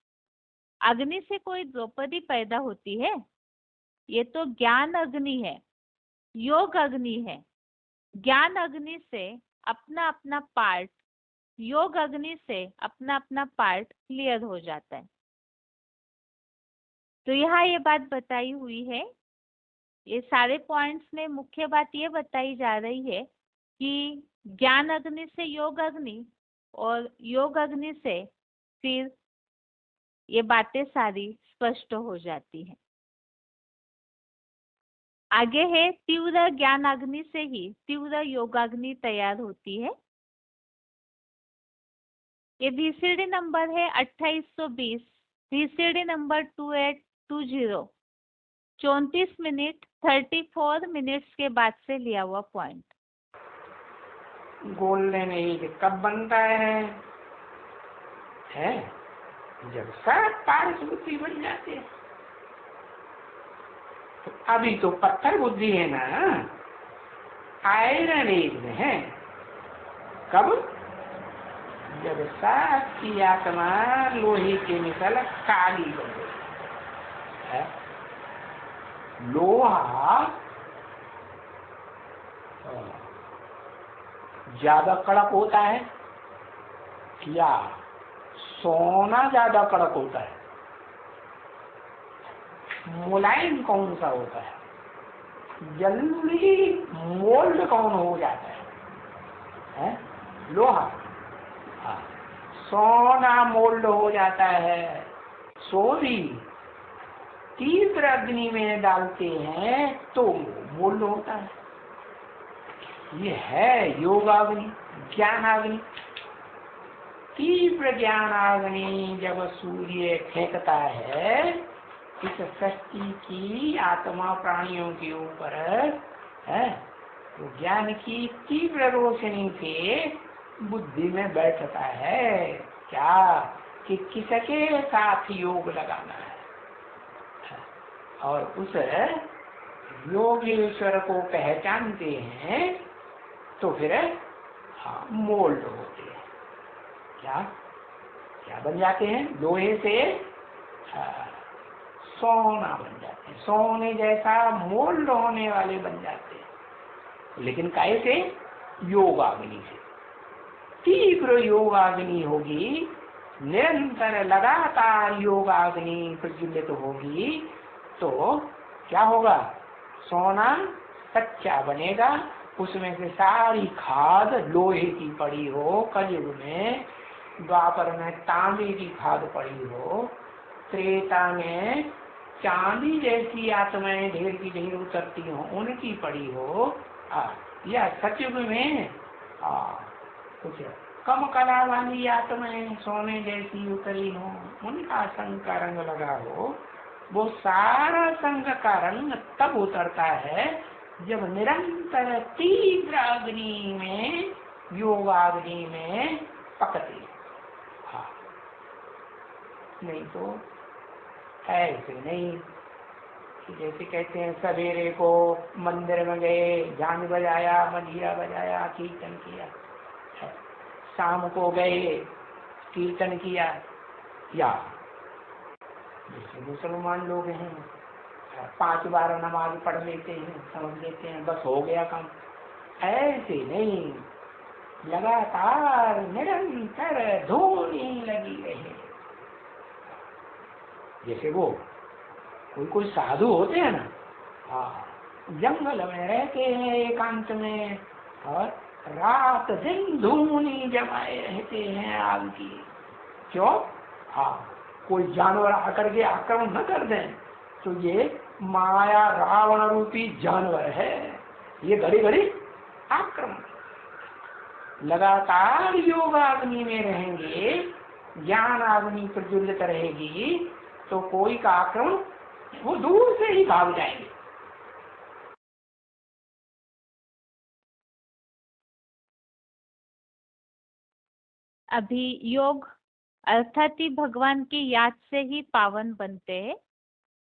अग्नि से कोई द्रौपदी पैदा होती है? ये तो ज्ञान अग्नि है, योग अग्नि है। ज्ञान अग्नि से अपना अपना पार्ट, योग अग्नि से अपना अपना पार्ट क्लियर हो जाता है। तो यहाँ ये बात बताई हुई है, ये सारे पॉइंट्स में मुख्य बात ये बताई जा रही है कि ज्ञान अग्नि से योग अग्नि और योग अग्नि से फिर ये बातें सारी स्पष्ट हो जाती हैं। आगे है तीव्र ज्ञान अग्नि से ही तीव्र योगाग्नि तैयार होती है। ये VCD नंबर है 2820, VCD नंबर 2820, 34 मिनट 34 मिनट्स के बाद से लिया हुआ पॉइंट। गोल्डन एज कब बनता है? जब सब पारस बुद्धि बन जाते हैं। तो अभी तो पत्थर बुद्धि है ना, आयरन एज में है। कब? जब सात की आत्मा लोहे के मिसल काली बन गई है। लोहा ज्यादा कड़क होता है या सोना ज्यादा कड़क होता है? मुलायम कौन सा होता है? जल्दी मोल्ड कौन हो जाता है? लोहा। हाँ, सोना मोल्ड हो जाता है। सोनी तीव्र अग्नि में डालते हैं तो मोल्ड होता है। ये है योगाग्नि, ज्ञानाग्नि। तीव्र ज्ञानाग्नि जब सूर्य फेंकता है इस सृष्टि की आत्मा प्राणियों के ऊपर है, तो ज्ञान की तीव्र रोशनी से बुद्धि में बैठता है क्या कि किसके साथ योग लगाना है, और उस योगेश्वर को पहचानते हैं तो फिर मोल्ड होते हैं। क्या क्या बन जाते हैं? लोहे से सोना बन जाते हैं, सोने जैसा मोल्ड होने वाले बन जाते हैं। लेकिन कैसे? योगाग्नि से। तीव्र योगाग्नि होगी, निरंतर लगातार योगाग्नि प्रज्वलित होगी तो क्या होगा? सोना सच्चा बनेगा उसमें से सारी खाद लोहे की पड़ी हो, कलयुग में, द्वापर में तांबे की खाद पड़ी हो, त्रेता में चांदी जैसी आत्माएं ढेर की ढेर उतरती हो उनकी पड़ी हो, या सतयुग में कुछ कम कला वाली आत्माएं सोने जैसी उतरी हो, उनका संग का रंग लगा हो, वो सारा संग का रंग तब उतरता है जब निरंतर तीव्र अग्नि में, योगाग्नि में पकते। हाँ, नहीं तो ऐसे नहीं। जैसे कहते हैं सवेरे को मंदिर में गए, झांझ बजाया, मंजीरा बजाया, कीर्तन किया, शाम को गए कीर्तन किया, या जैसे मुसलमान लोग हैं 5 बार नमाज पढ़ लेते हैं, समझ लेते हैं बस हो गया काम। ऐसे नहीं, लगातार निरंतर धूनी लगी रहे। जैसे वो कोई साधु होते हैं ना, जंगल में रहते हैं एकांत में, और रात दिन धूनी जमाए रहते हैं आग की। क्यों? कोई जानवर आकर के आक्रमण न कर दें, तो ये माया रावण रूपी जानवर है, ये घड़ी घड़ी आक्रमण। लगातार योगाग्नि में रहेंगे, ज्ञान अग्नि प्रज्वलित रहेगी, तो कोई का आक्रमण वो दूर से ही भाग जाएंगे। अभी योग अर्थात ही भगवान की याद से ही पावन बनते हैं।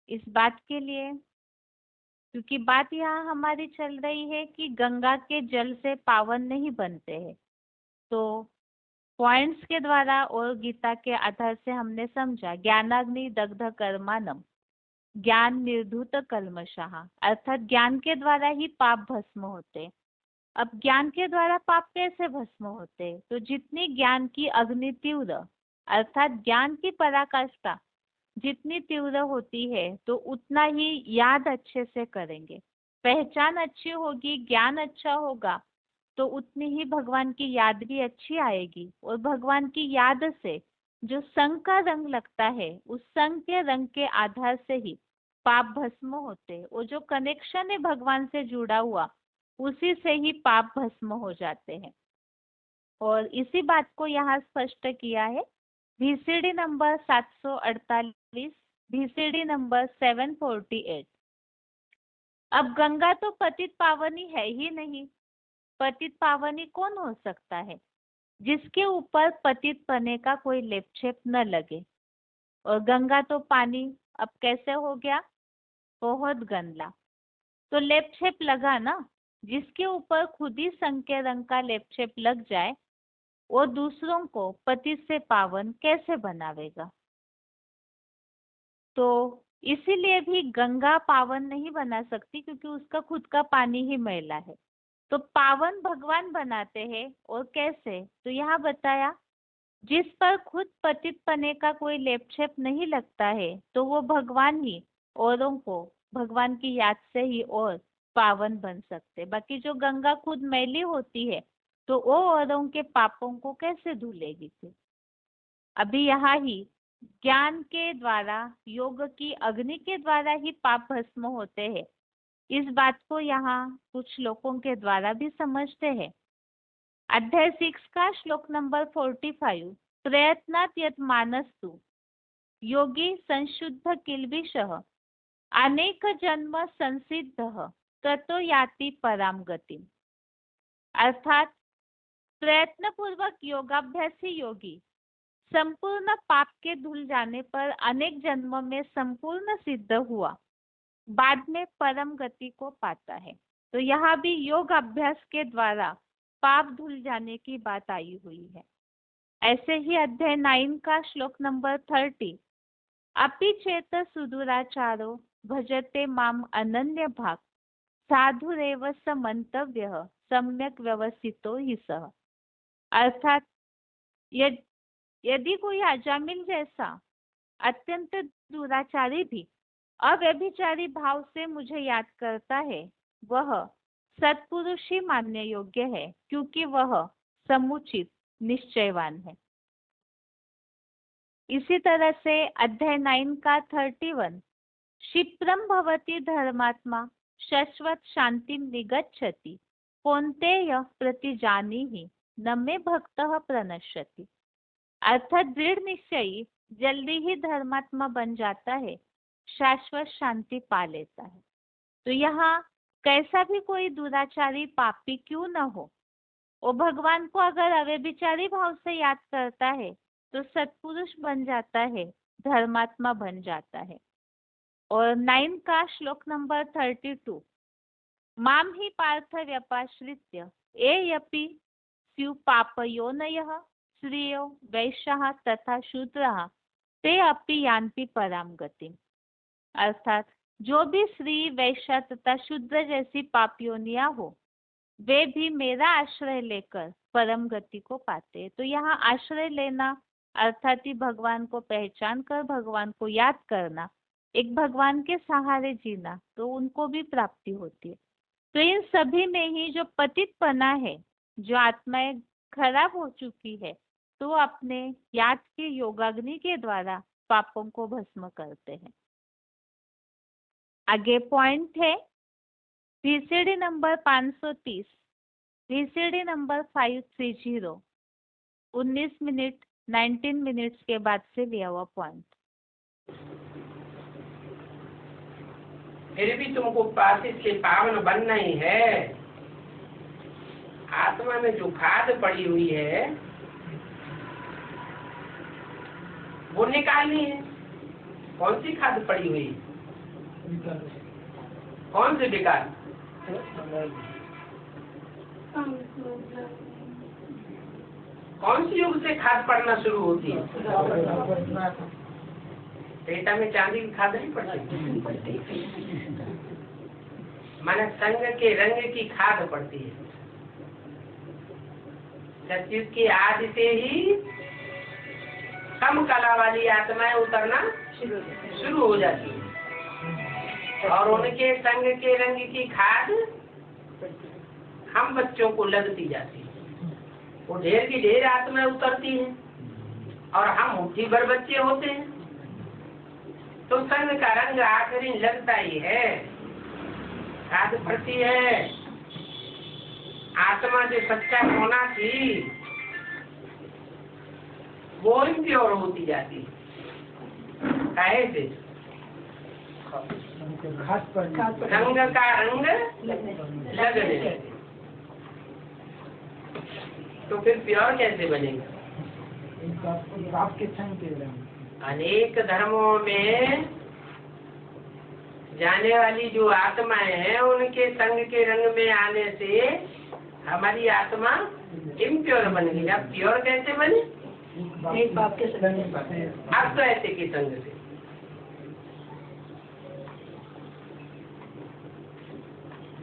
इस बात के लिए, क्योंकि बात यहाँ हमारी चल रही है कि गंगा के जल से पावन नहीं बनते हैं, तो पॉइंट्स के द्वारा और गीता के आधार से हमने समझा ज्ञानाग्नि दग्ध कर्मानम, ज्ञान निर्धूत कल्मषः, अर्थात ज्ञान के द्वारा ही पाप भस्म होते। अब ज्ञान के द्वारा पाप कैसे भस्म होते? तो जितनी ज्ञान की अग्नि तीव्र, अर्थात ज्ञान की पराकाष्ठा जितनी तीव्र होती है, तो उतना ही याद अच्छे से करेंगे, पहचान अच्छी होगी, ज्ञान अच्छा होगा, तो उतनी ही भगवान की याद भी अच्छी आएगी। और भगवान की याद से जो संग का रंग लगता है, उस संग के रंग के आधार से ही पाप भस्म होते, और जो कनेक्शन है भगवान से जुड़ा हुआ, उसी से ही पाप भस्म हो जाते हैं। और इसी बात को यहाँ स्पष्ट किया है VCD नंबर 748, VCD नंबर 748। अब गंगा तो पतित पावनी है ही नहीं। पतित पावनी कौन हो सकता है? जिसके ऊपर पतित पने का कोई लेपछेप न लगे। और गंगा तो पानी अब कैसे हो गया? बहुत गंदा। तो लेपछेप लगा ना, जिसके ऊपर खुद ही संग के रंग का लेपछेप लग जाए, और दूसरों को पतित से पावन कैसे बनावेगा? तो इसीलिए भी गंगा पावन नहीं बना सकती, क्योंकि उसका खुद का पानी ही मैला है। तो पावन भगवान बनाते हैं, और कैसे? तो यहाँ बताया, जिस पर खुद पतित पने का कोई लेपछेप नहीं लगता है, तो वो भगवान ही औरों को भगवान की याद से ही और पावन बन सकते। बाकी जो गंगा खुद मैली होती है, तो वो औरों के पापों को कैसे धुलेगी फिर? अभी यहाँ ही ज्ञान के द्वारा, योग की अग्नि के द्वारा ही पाप भस्म होते हैं। इस बात को यहाँ कुछ श्लोकों के द्वारा भी समझते हैं। अध्याय 6 का श्लोक नंबर 45, प्रयत्नात् यत् मानस्तु योगी संशुद्ध किल्बिषः अनेक जन्म संसिद्धः ततो याति पराम गतिम। अर्थात प्रयत्न पूर्वक योगाभ्यासी योगी संपूर्ण पाप के धुल जाने पर अनेक जन्मों में संपूर्ण सिद्ध हुआ, बाद में परम गति को पाता है। तो यहाँ भी योग अभ्यास के द्वारा पाप धुल जाने की बात आई हुई है। ऐसे ही अध्याय 9 का श्लोक नंबर 30, अपि चेत सुदुराचारो भजते माम अनन्य भाग साधुरेव स मंतव्यः सम्यक व्यवस्थितो हि सः। अर्थात यदि कोई अजामिल जैसा अत्यंत दुराचारी भी अव्यभिचारी भाव से मुझे याद करता है, वह सत्पुरुष ही मानने योग्य है, क्योंकि वह समुचित निश्चयवान है। इसी तरह से अध्याय 9 का 31, क्षिप्रम भवति धर्मात्मा शाश्वत शांति निगच्छति कौन्तेय प्रतिजानीहि न मे भक्तः प्रणश्यति। अर्थात दृढ़ निश्चयी जल्दी ही धर्मात्मा बन जाता है, शाश्वत शांति पा लेता है। तो यहाँ कैसा भी कोई दुराचारी पापी क्यों न हो, वो भगवान को अगर अव्यभिचारी भाव से याद करता है तो सत्पुरुष बन जाता है, धर्मात्मा बन जाता है। और 9 का श्लोक नंबर 32, माम ही पार्थ व्यपाश्रित्य एयपि स्यु पापयोनयः श्रेयो वैश्याः तथा शूद्राः ते अपि यान्ति पराम गतिम्। अर्थात जो भी स्त्री, वैश्या तथा शूद्र जैसी पापियोनिया हो, वे भी मेरा आश्रय लेकर परम गति को पाते हैं। तो यहाँ आश्रय लेना अर्थात ही भगवान को पहचान कर भगवान को याद करना, एक भगवान के सहारे जीना, तो उनको भी प्राप्ति होती है। तो इन सभी में ही जो पतितपना है, जो आत्माएं खराब हो चुकी है, तो अपने याद के योगाग्नि के द्वारा पापों को भस्म करते हैं। आगे पॉइंट है VCD number 530, VCD number 530, 19 minute 19 minutes के बाद से लिया हुआ पॉइंट। फिर भी तुमको पापित से पावन बनना ही है। आत्मा में जो खाद पड़ी हुई है वो निकालनी है। कौन सी खाद पड़ी हुई? कौन सी विकार? कौन सी युग से खाद पड़ना शुरू होती है? पेटा में चांदी की खाद नहीं पड़ती, माने संग के रंग की खाद पड़ती है। सतयुग की आदि से ही कम कला वाली आत्माएं उतरना शुरू हो जाती है और उनके संग के रंग की खाद हम बच्चों को लगती जाती है। वो ढेर की ढेर आत्माएं उतरती हैं और हम मुट्ठी भर बच्चे होते हैं। तो संग का रंग आखिरी लगता ही है, खाद पड़ती है। आत्मा जो सच्चा होना थी वो इम्प्योर होती जाती है। काहे से? रंग का रंग लगने से। तो फिर प्योर कैसे बनेगा? अनेक धर्मों में जाने वाली जो आत्माएं हैं उनके संग के रंग में आने से हमारी आत्मा इम्प्योर बन गई। अब प्योर कैसे बने? एक बाप के संग। अब तो ऐसे के संग से।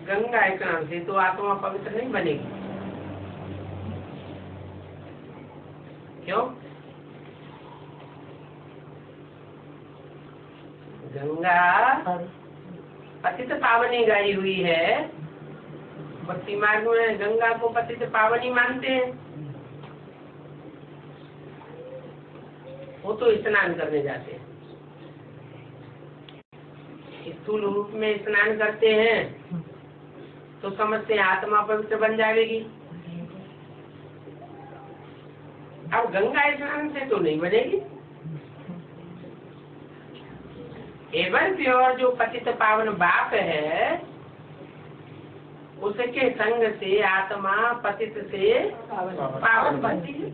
गंगा स्नान से तो आत्मा पवित्र नहीं बनेगी। क्यों? गंगा पतित पावनी गाई हुई है। भक्ति मार्ग में गंगा को पतित पावनी मानते हैं। वो तो स्नान करने जाते हैं, स्थूल रूप में स्नान करते हैं तो समझते हैं आत्मा पवित्र बन जाएगी। अब गंगा स्नान से तो नहीं बनेगी। एवं प्योर जो पतित पावन बाप है उसके संग से आत्मा पतित से पावन बनती है।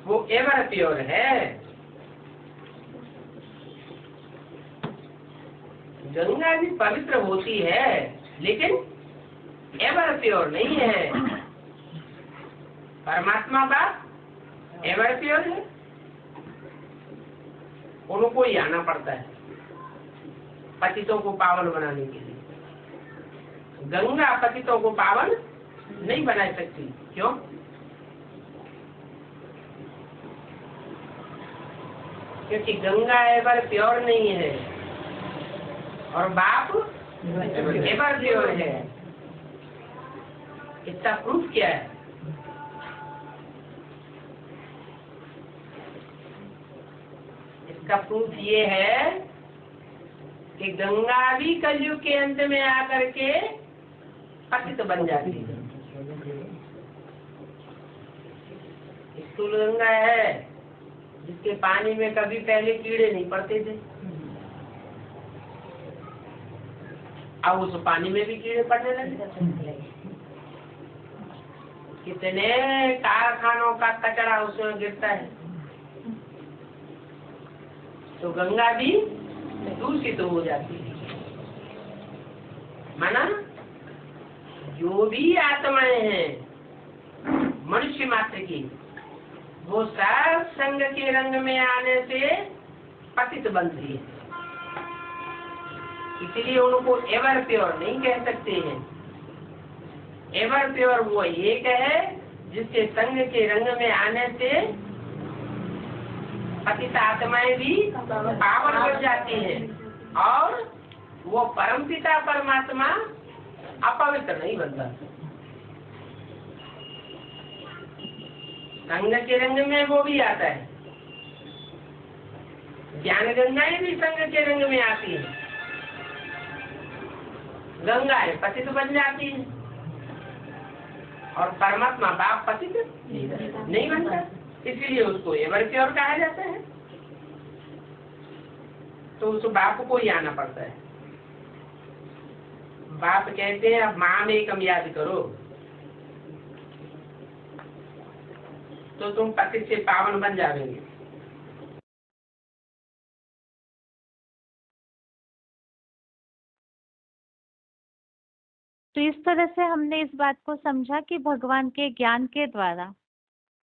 वो एवर प्योर है। गंगा भी पवित्र होती है लेकिन एवर प्योर नहीं है। परमात्मा का एवर प्योर है। उनको ही आना पड़ता है पतितों को पावन बनाने के लिए। गंगा पतितों को पावन नहीं बना सकती। क्यों? क्योंकि गंगा एवर प्योर नहीं है और बाप एवर प्योर है। इसका प्रूफ क्या है? इसका प्रूफ ये है कि गंगा भी कलयुग के अंत में आकर के पतित बन जाती है। स्थूल गंगा है जिसके पानी में कभी पहले कीड़े नहीं पड़ते थे, अब उस पानी में भी कीड़े पड़ने लगे। कितने कारखानों का कचरा उसमें गिरता है, तो गंगा भी दूषित हो जाती है। माना जो भी आत्माएं हैं मनुष्य मात्र की, वो सब संग के रंग में आने से पतित बनती है। इसलिए उनको एवर प्योर नहीं कह सकते हैं। एवर प्योर वो एक है जिसके संग के रंग में आने से पतित आत्माएं भी पावन बन जाती हैं, और वो परमपिता परमात्मा अपवित्र नहीं बनता। संग के रंग में वो भी आता है। ज्ञान गंगाएं भी संग के रंग में आती है, गंगाएं पतित बन जाती है, और परमात्मा बाप पतित नहीं बनता। इसलिए उसको एवर प्योर कहा जाता है। तो उस बाप को ही आना पड़ता है। बाप कहते हैं अब माँ में कम याद करो तो तुम पतित से पावन बन जाओगे। तो इस तरह से हमने इस बात को समझा कि भगवान के ज्ञान के द्वारा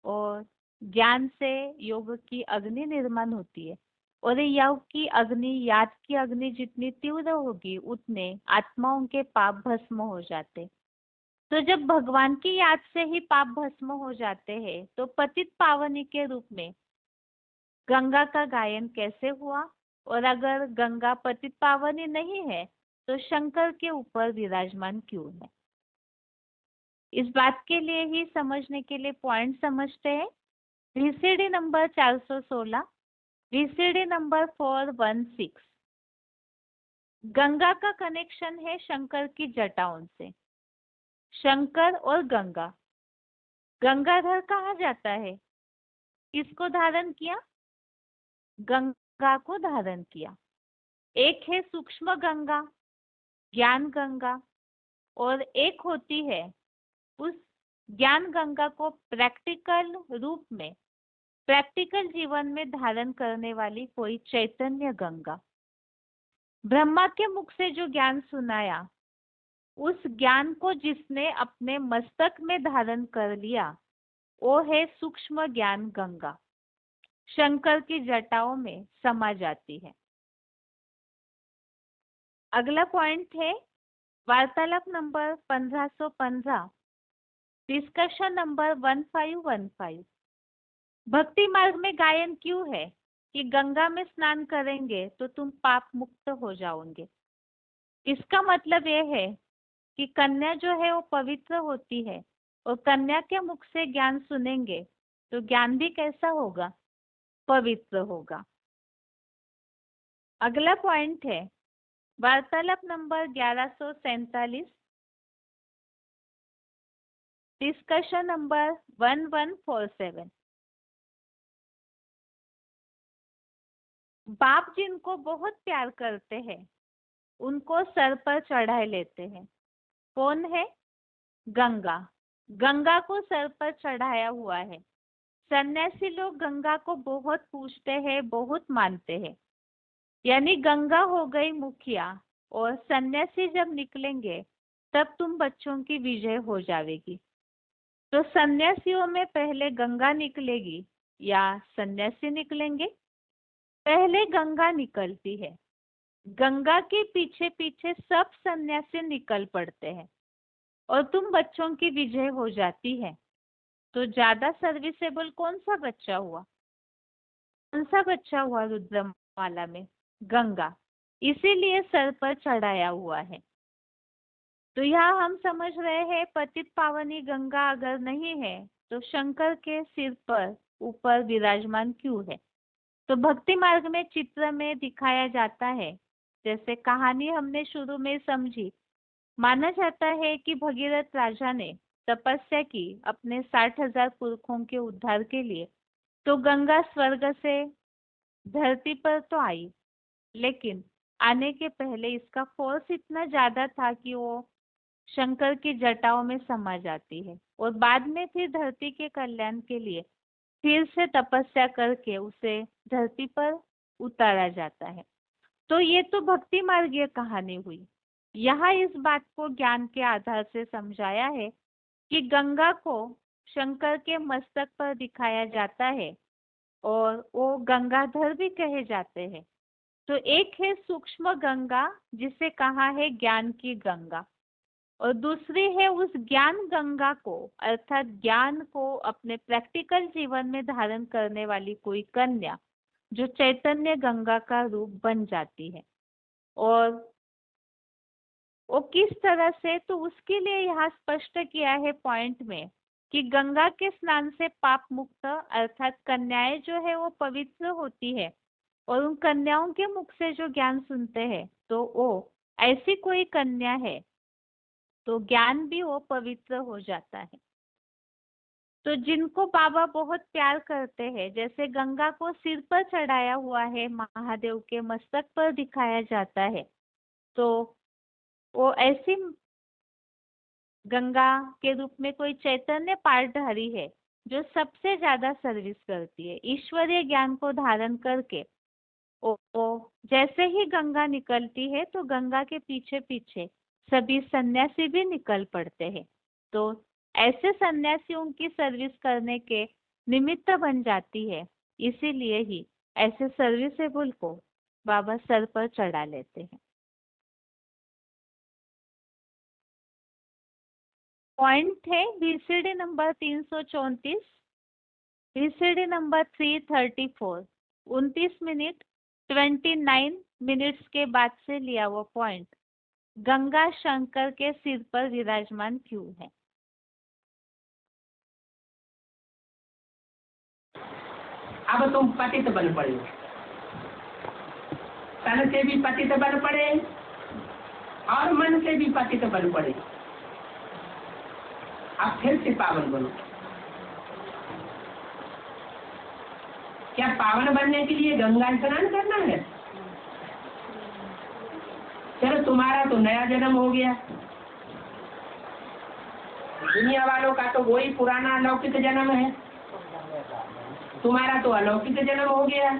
और ज्ञान से योग की अग्नि निर्माण होती है, और योग की अग्नि, याद की अग्नि जितनी तीव्र होगी उतने आत्माओं के पाप भस्म हो जाते। तो जब भगवान की याद से ही पाप भस्म हो जाते हैं, तो पतित पावनी के रूप में गंगा का गायन कैसे हुआ? और अगर गंगा पतित पावनी नहीं है तो शंकर के ऊपर विराजमान क्यों है? इस बात के लिए ही समझने के लिए पॉइंट समझते हैं। VCD number 416, VCD number 416। Ganga का कनेक्शन है शंकर की जटाओं से। शंकर और गंगा, गंगाधर कहा जाता है, किसको धारण किया? गंगा को धारण किया। एक है सूक्ष्म गंगा, ज्ञान गंगा, और एक होती है उस ज्ञान गंगा को प्रैक्टिकल रूप में, प्रैक्टिकल जीवन में धारण करने वाली कोई चैतन्य गंगा। ब्रह्मा के मुख से जो ज्ञान सुनाया, उस ज्ञान को जिसने अपने मस्तक में धारण कर लिया, वो है सूक्ष्म ज्ञान गंगा, शंकर की जटाओं में समा जाती है। अगला पॉइंट है वार्तालाप नंबर 1515, डिस्कशन नंबर 1515। भक्ति मार्ग में गायन क्यों है कि गंगा में स्नान करेंगे तो तुम पाप मुक्त हो जाओगे। इसका मतलब यह है कि कन्या जो है वो पवित्र होती है, और कन्या के मुख से ज्ञान सुनेंगे तो ज्ञान भी कैसा होगा? पवित्र होगा। अगला पॉइंट है वार्तालाप नंबर 1147, डिस्कशन नंबर 1147। बाप जिनको बहुत प्यार करते हैं उनको सर पर चढ़ाए लेते हैं। कौन है? गंगा। गंगा को सर पर चढ़ाया हुआ है। सन्यासी लोग गंगा को बहुत पूजते हैं, बहुत मानते हैं। यानी गंगा हो गई मुखिया, और सन्यासी जब निकलेंगे तब तुम बच्चों की विजय हो जाएगी। तो सन्यासियों में पहले गंगा निकलेगी या सन्यासी निकलेंगे? पहले गंगा निकलती है। गंगा के पीछे पीछे सब सन्यासी निकल पड़ते हैं, और तुम बच्चों की विजय हो जाती है। तो ज्यादा सर्विसेबल कौन सा बच्चा हुआ? कौन सा बच्चा हुआ रुद्रमाला में? गंगा। इसीलिए सर पर चढ़ाया हुआ है। तो यहाँ हम समझ रहे हैं पतित पावनी गंगा अगर नहीं है तो शंकर के सिर पर ऊपर विराजमान क्यों है। तो भक्ति मार्ग में चित्र में दिखाया जाता है, जैसे कहानी हमने शुरू में समझी। माना जाता है कि भगीरथ राजा ने तपस्या की अपने 60,000 पुरखों के उद्धार के लिए। तो गंगा स्वर्ग से धरती पर तो आई, लेकिन आने के पहले इसका फोर्स इतना ज्यादा था कि वो शंकर की जटाओं में समा जाती है और बाद में फिर धरती के कल्याण के लिए फिर से तपस्या करके उसे धरती पर उतारा जाता है। तो ये तो भक्ति मार्गीय कहानी हुई। यहाँ इस बात को ज्ञान के आधार से समझाया है कि गंगा को शंकर के मस्तक पर दिखाया जाता है और वो गंगाधर भी कहे जाते हैं। तो एक है सूक्ष्म गंगा जिसे कहा है ज्ञान की गंगा, और दूसरी है उस ज्ञान गंगा को अर्थात ज्ञान को अपने प्रैक्टिकल जीवन में धारण करने वाली कोई कन्या जो चैतन्य गंगा का रूप बन जाती है। और वो किस तरह से, तो उसके लिए यहाँ स्पष्ट किया है पॉइंट में कि गंगा के स्नान से पाप मुक्त अर्थात कन्याएं जो है वो पवित्र होती है, और उन कन्याओं के मुख से जो ज्ञान सुनते हैं तो वो ऐसी कोई कन्या है तो ज्ञान भी वो पवित्र हो जाता है। तो जिनको बाबा बहुत प्यार करते हैं, जैसे गंगा को सिर पर चढ़ाया हुआ है, महादेव के मस्तक पर दिखाया जाता है, तो वो ऐसी गंगा के रूप में कोई चैतन्य पाठधारी है जो सबसे ज्यादा सर्विस करती है ईश्वरीय ज्ञान को धारण करके। ओ जैसे ही गंगा निकलती है तो गंगा के पीछे पीछे सभी सन्यासी भी निकल पड़ते हैं। तो ऐसे सन्यासियों की सर्विस करने के निमित्त बन जाती है, इसीलिए ही ऐसे सर्विसेबल को बाबा सर पर चढ़ा लेते हैं। पॉइंट है VCD number 334, VCD number 334, 29 minute 29 minutes के बाद से लिया वो पॉइंट, गंगा शंकर के सिर पर विराजमान क्यों है। अब तुम पतित बन पड़े, तन से भी पतित बन पड़े और मन से भी पतित बन पड़े। अब फिर से पावन बनो। क्या पावन बनने के लिए गंगा स्नान करना है? चलो तुम्हारा तो नया जन्म हो गया, दुनिया वालों का तो वही पुराना अलौकिक जन्म है, तुम्हारा तो अलौकिक जन्म हो गया।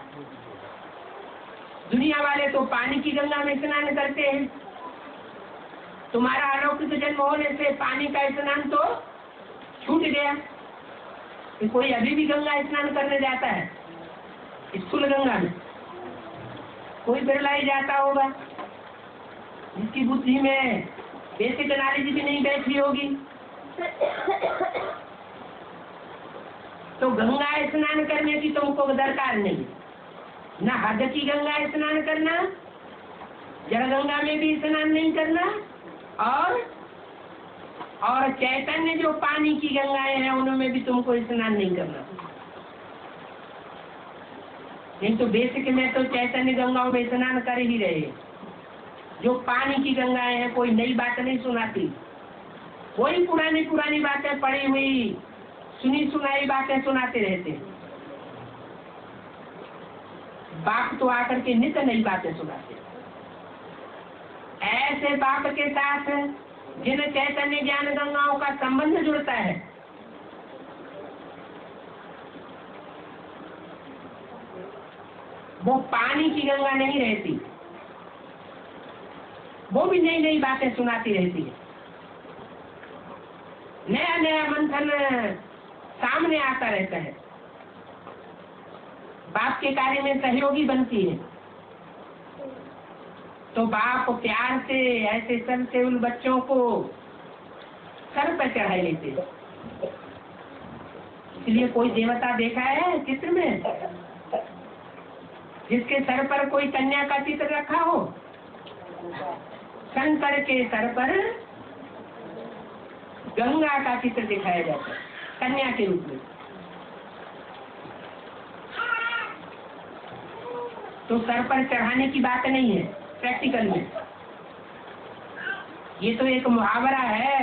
दुनिया वाले तो पानी की गंगा में स्नान करते हैं, तुम्हारा अलौकिक जन्म होने से पानी का स्नान तो छूट गया। कि कोई अभी भी गंगा स्नान करने जाता है? स्थूल गंगा में कोई बिरला ही जाता होगा, जिसकी बुद्धि में बेसिक नॉलेज भी नहीं बैठी होगी। तो गंगा स्नान करने की तुमको दरकार नहीं, न हद की गंगा स्नान करना, जड़ गंगा में भी स्नान नहीं करना, और चैतन्य जो पानी की गंगाएं हैं उनमें भी तुमको स्नान नहीं करना। नहीं तो बेसिक में तो चैतन्य गंगाओं में स्नान कर ही रहे। जो पानी की गंगाएं हैं कोई नई बात नहीं सुनाती, वही पुरानी पुरानी बातें पड़ी हुई सुनी सुनाई बातें सुनाते रहते। बाप तो आकर के नित्य नई बातें सुनाते, ऐसे बाप के साथ जिन चैतन्य ज्ञान गंगाओं का संबंध जुड़ता है। वो पानी की गंगा नहीं रहती, वो भी नई नई बातें सुनाती रहती है, नया नया मंथन सामने आता रहता है, बाप के कार्य में सहयोगी बनती है। तो बाप प्यार से ऐसे संसेवल बच्चों को सर पर चढ़ाई लेते। इसलिए कोई देवता देखा है चित्र में जिसके सर पर कोई कन्या का चित्र रखा हो? शंकर के सर पर गंगा का चित्र दिखाया जाता है कन्या के रूप में। तो सर पर चढ़ाने की बात नहीं है प्रैक्टिकल में, ये तो एक मुहावरा है,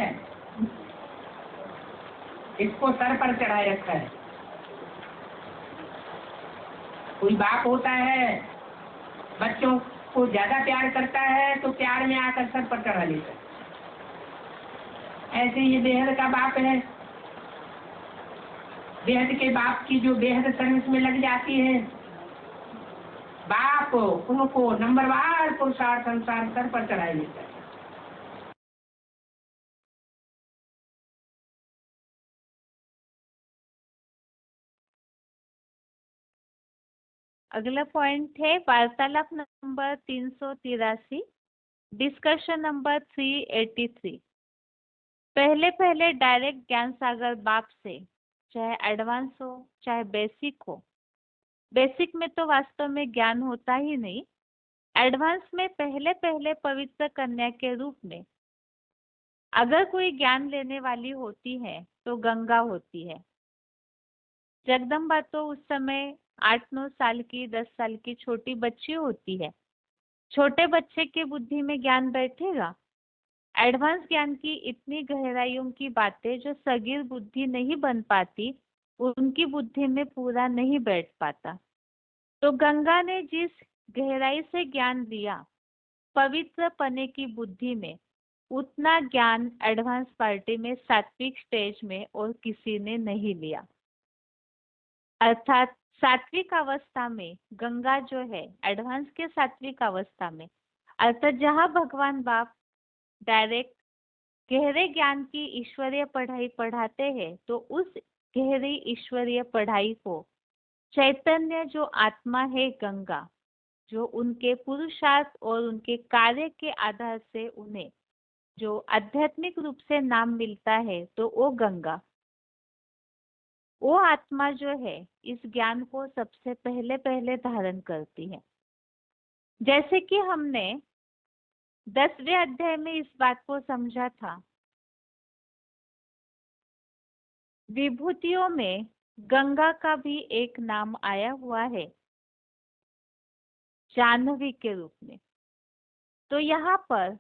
इसको सर पर चढ़ाए रखा है। कोई बाप होता है, बच्चों को ज्यादा प्यार करता है तो प्यार में आकर सर पर चढ़ा लेता है। ऐसे ये बेहद का बाप है, बेहद के बाप की जो बेहद सर्विस में लग जाती है, बाप उनको नंबरवार पुरुषार्थ संसार सर पर चढ़ाए लेता है। अगला पॉइंट है वार्तालाप नंबर 383, डिस्कशन नंबर 383। पहले पहले डायरेक्ट ज्ञान सागर बाप से, चाहे एडवांस हो चाहे बेसिक हो। बेसिक में तो वास्तव में ज्ञान होता ही नहीं, एडवांस में पहले पहले पवित्र कन्या के रूप में अगर कोई ज्ञान लेने वाली होती है तो गंगा होती है। जगदम्बा तो उस समय 8-9 साल की 10 साल की छोटी बच्ची होती है। छोटे बच्चे की बुद्धि में ज्ञान बैठेगा? एडवांस ज्ञान की इतनी गहराइयों की बातें जो सगीर बुद्धि नहीं बन पाती, उनकी बुद्धि में पूरा नहीं बैठ पाता। तो गंगा ने जिस गहराई से ज्ञान दिया पवित्र पने की बुद्धि में, उतना ज्ञान एडवांस पार्टी में सात्विक स्टेज में और किसी ने नहीं लिया। अर्थात सात्विक अवस्था में गंगा जो है, एडवांस के सात्विक अवस्था में, अर्थात जहाँ भगवान बाप डायरेक्ट गहरे ज्ञान की ईश्वरीय पढ़ाई पढ़ाते हैं, तो उस गहरी ईश्वरीय पढ़ाई को चैतन्य जो आत्मा है गंगा, जो उनके पुरुषार्थ और उनके कार्य के आधार से उन्हें जो आध्यात्मिक रूप से नाम मिलता है, तो वो गंगा, वो आत्मा जो है इस ज्ञान को सबसे पहले पहले धारण करती है। जैसे कि हमने 10वें अध्याय में इस बात को समझा था, विभूतियों में गंगा का भी एक नाम आया हुआ है, जाह्नवी के रूप में। तो यहाँ पर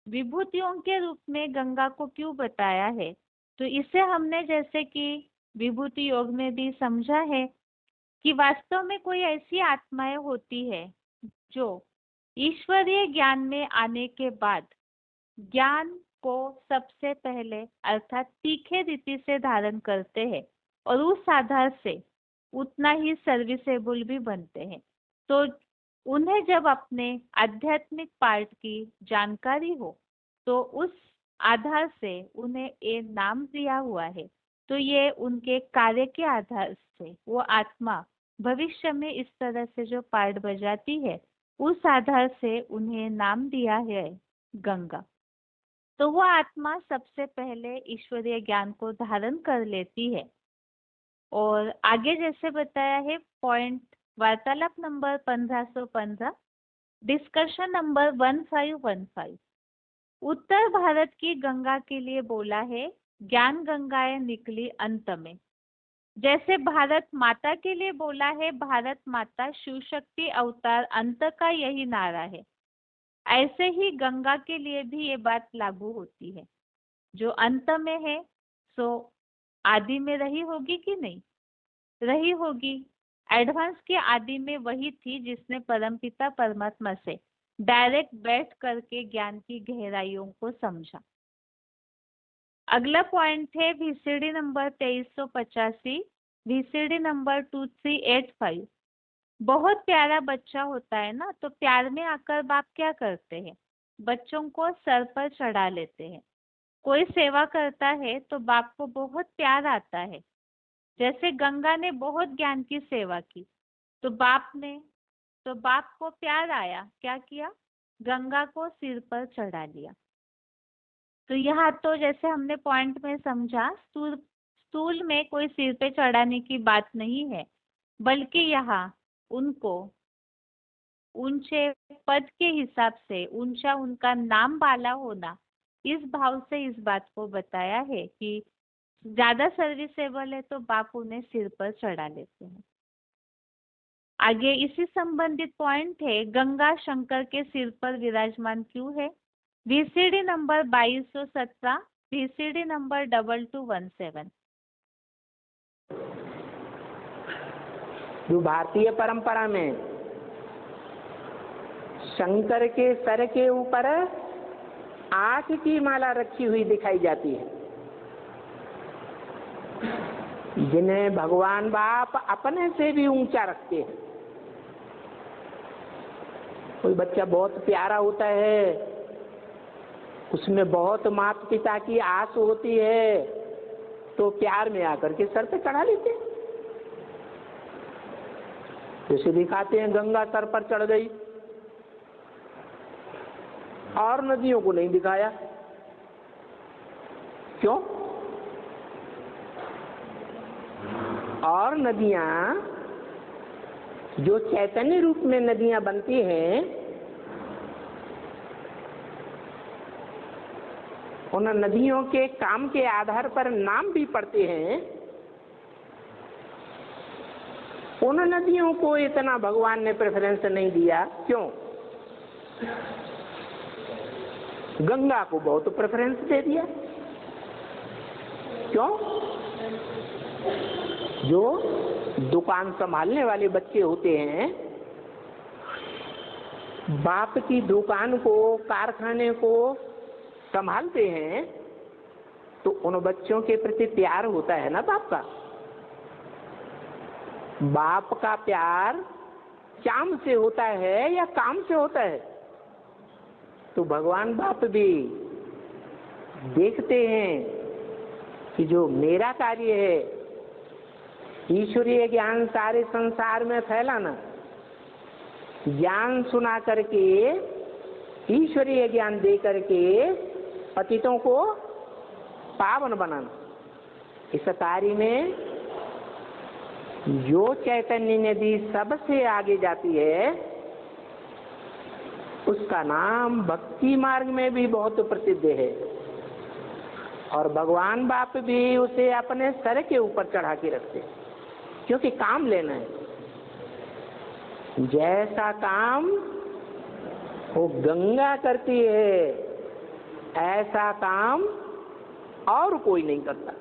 विभूतियों के रूप में गंगा को क्यों बताया है, तो इसे हमने जैसे कि विभूति योग में भी समझा है कि वास्तव में कोई ऐसी आत्माएं होती है जो ईश्वरीय ज्ञान में आने के बाद ज्ञान को सबसे पहले अर्थात तीखे रीति से धारण करते हैं और उस आधार से उतना ही सर्विसेबल भी बनते हैं। तो उन्हें जब अपने आध्यात्मिक पार्ट की जानकारी हो, तो उस आधार से उन्हें ये नाम दिया हुआ है। तो ये उनके कार्य के आधार से वो आत्मा भविष्य में इस तरह से जो पार्ट बजाती है, उस आधार से उन्हें नाम दिया है गंगा। तो वो आत्मा सबसे पहले ईश्वरीय ज्ञान को धारण कर लेती है। और आगे जैसे बताया है पॉइंट वार्तालाप नंबर 1515, डिस्कशन नंबर 1515, उत्तर भारत की गंगा के लिए बोला है, ज्ञान गंगाएं निकली अंत में। जैसे भारत माता के लिए बोला है, भारत माता शिव शक्ति अवतार अंत का यही नारा है, ऐसे ही गंगा के लिए भी ये बात लागू होती है। जो अंत में है सो आदि में रही होगी कि नहीं रही होगी। एडवांस के आदि में वही थी जिसने परमपिता परमात्मा से डायरेक्ट बैठ करके ज्ञान की गहराइयों को समझा। अगला पॉइंट है VCD नंबर 2385, VCD नंबर 2385। बहुत प्यारा बच्चा होता है ना, तो प्यार में आकर बाप क्या करते हैं, बच्चों को सर पर चढ़ा लेते हैं। कोई सेवा करता है तो बाप को बहुत प्यार आता है। जैसे गंगा ने बहुत ज्ञान की सेवा की, तो बाप को प्यार आया, क्या किया, गंगा को सिर पर चढ़ा लिया। तो यहाँ तो जैसे हमने पॉइंट में समझा, स्थूल में कोई सिर पे चढ़ाने की बात नहीं है, बल्कि यहाँ उनको ऊंचे पद के हिसाब से ऊंचा उनका नाम वाला होना, इस भाव से इस बात को बताया है कि ज्यादा सर्विसेबल है तो बाप उन्हें सिर पर चढ़ा लेते हैं। आगे इसी संबंधित पॉइंट है, गंगा शंकर के सिर पर विराजमान क्यों है। VCD number 2217, VCD number 2217। जो भारतीय परंपरा में शंकर के सर के ऊपर 8 की माला रखी हुई दिखाई जाती है, जिन्हें भगवान बाप अपने से भी ऊंचा रखते हैं। कोई बच्चा बहुत प्यारा होता है, उसमें बहुत माता पिता की आस होती है, तो प्यार में आकर के सर पे चढ़ा लेते हैं। जैसे दिखाते हैं गंगा सर पर चढ़ गई, और नदियों को नहीं दिखाया। क्यों? और नदियां जो चैतन्य रूप में नदियां बनती हैं, उन नदियों के काम के आधार पर नाम भी पड़ते हैं। उन नदियों को इतना भगवान ने प्रेफरेंस नहीं दिया। क्यों? गंगा को बहुत प्रेफरेंस दे दिया। क्यों? जो दुकान संभालने वाले बच्चे होते हैं, बाप की दुकान को, कारखाने को संभालते हैं, तो उन बच्चों के प्रति प्यार होता है ना बाप का। बाप का प्यार चाम से होता है या काम से होता है? तो भगवान बाप भी देखते हैं कि जो मेरा कार्य है, ईश्वरीय ज्ञान सारे संसार में फैलाना, ज्ञान सुना करके, ईश्वरीय ज्ञान दे करके पतितों को पावन बनाना, इस कार्य में जो चैतन्य नदी सबसे आगे जाती है, उसका नाम भक्ति मार्ग में भी बहुत प्रसिद्ध है। और भगवान बाप भी उसे अपने सर के ऊपर चढ़ा के रखते, क्योंकि काम लेना है। जैसा काम वो गंगा करती है, ऐसा काम और कोई नहीं करता।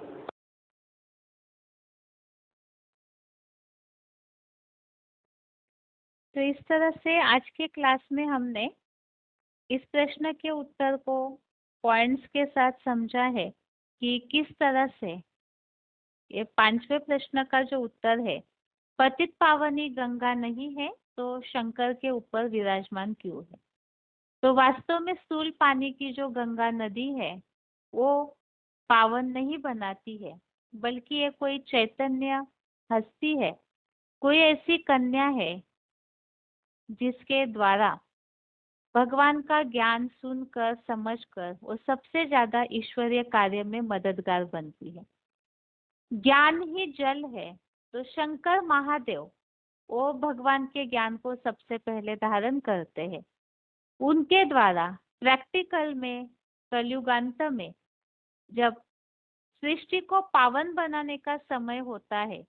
तो इस तरह से आज के क्लास में हमने इस प्रश्न के उत्तर को पॉइंट्स के साथ समझा है कि किस तरह से ये 5वें प्रश्न का जो उत्तर है, पतित पावनी गंगा नहीं है तो शंकर के ऊपर विराजमान क्यों है। तो वास्तव में स्थूल पानी की जो गंगा नदी है वो पावन नहीं बनाती है, बल्कि ये कोई चैतन्य हस्ती है, कोई ऐसी कन्या है जिसके द्वारा भगवान का ज्ञान सुनकर समझकर वो सबसे ज्यादा ईश्वरीय कार्य में मददगार बनती है। ज्ञान ही जल है, तो शंकर महादेव वो भगवान के ज्ञान को सबसे पहले धारण करते हैं। उनके द्वारा प्रैक्टिकल में कलयुगांत में जब सृष्टि को पावन बनाने का समय होता है,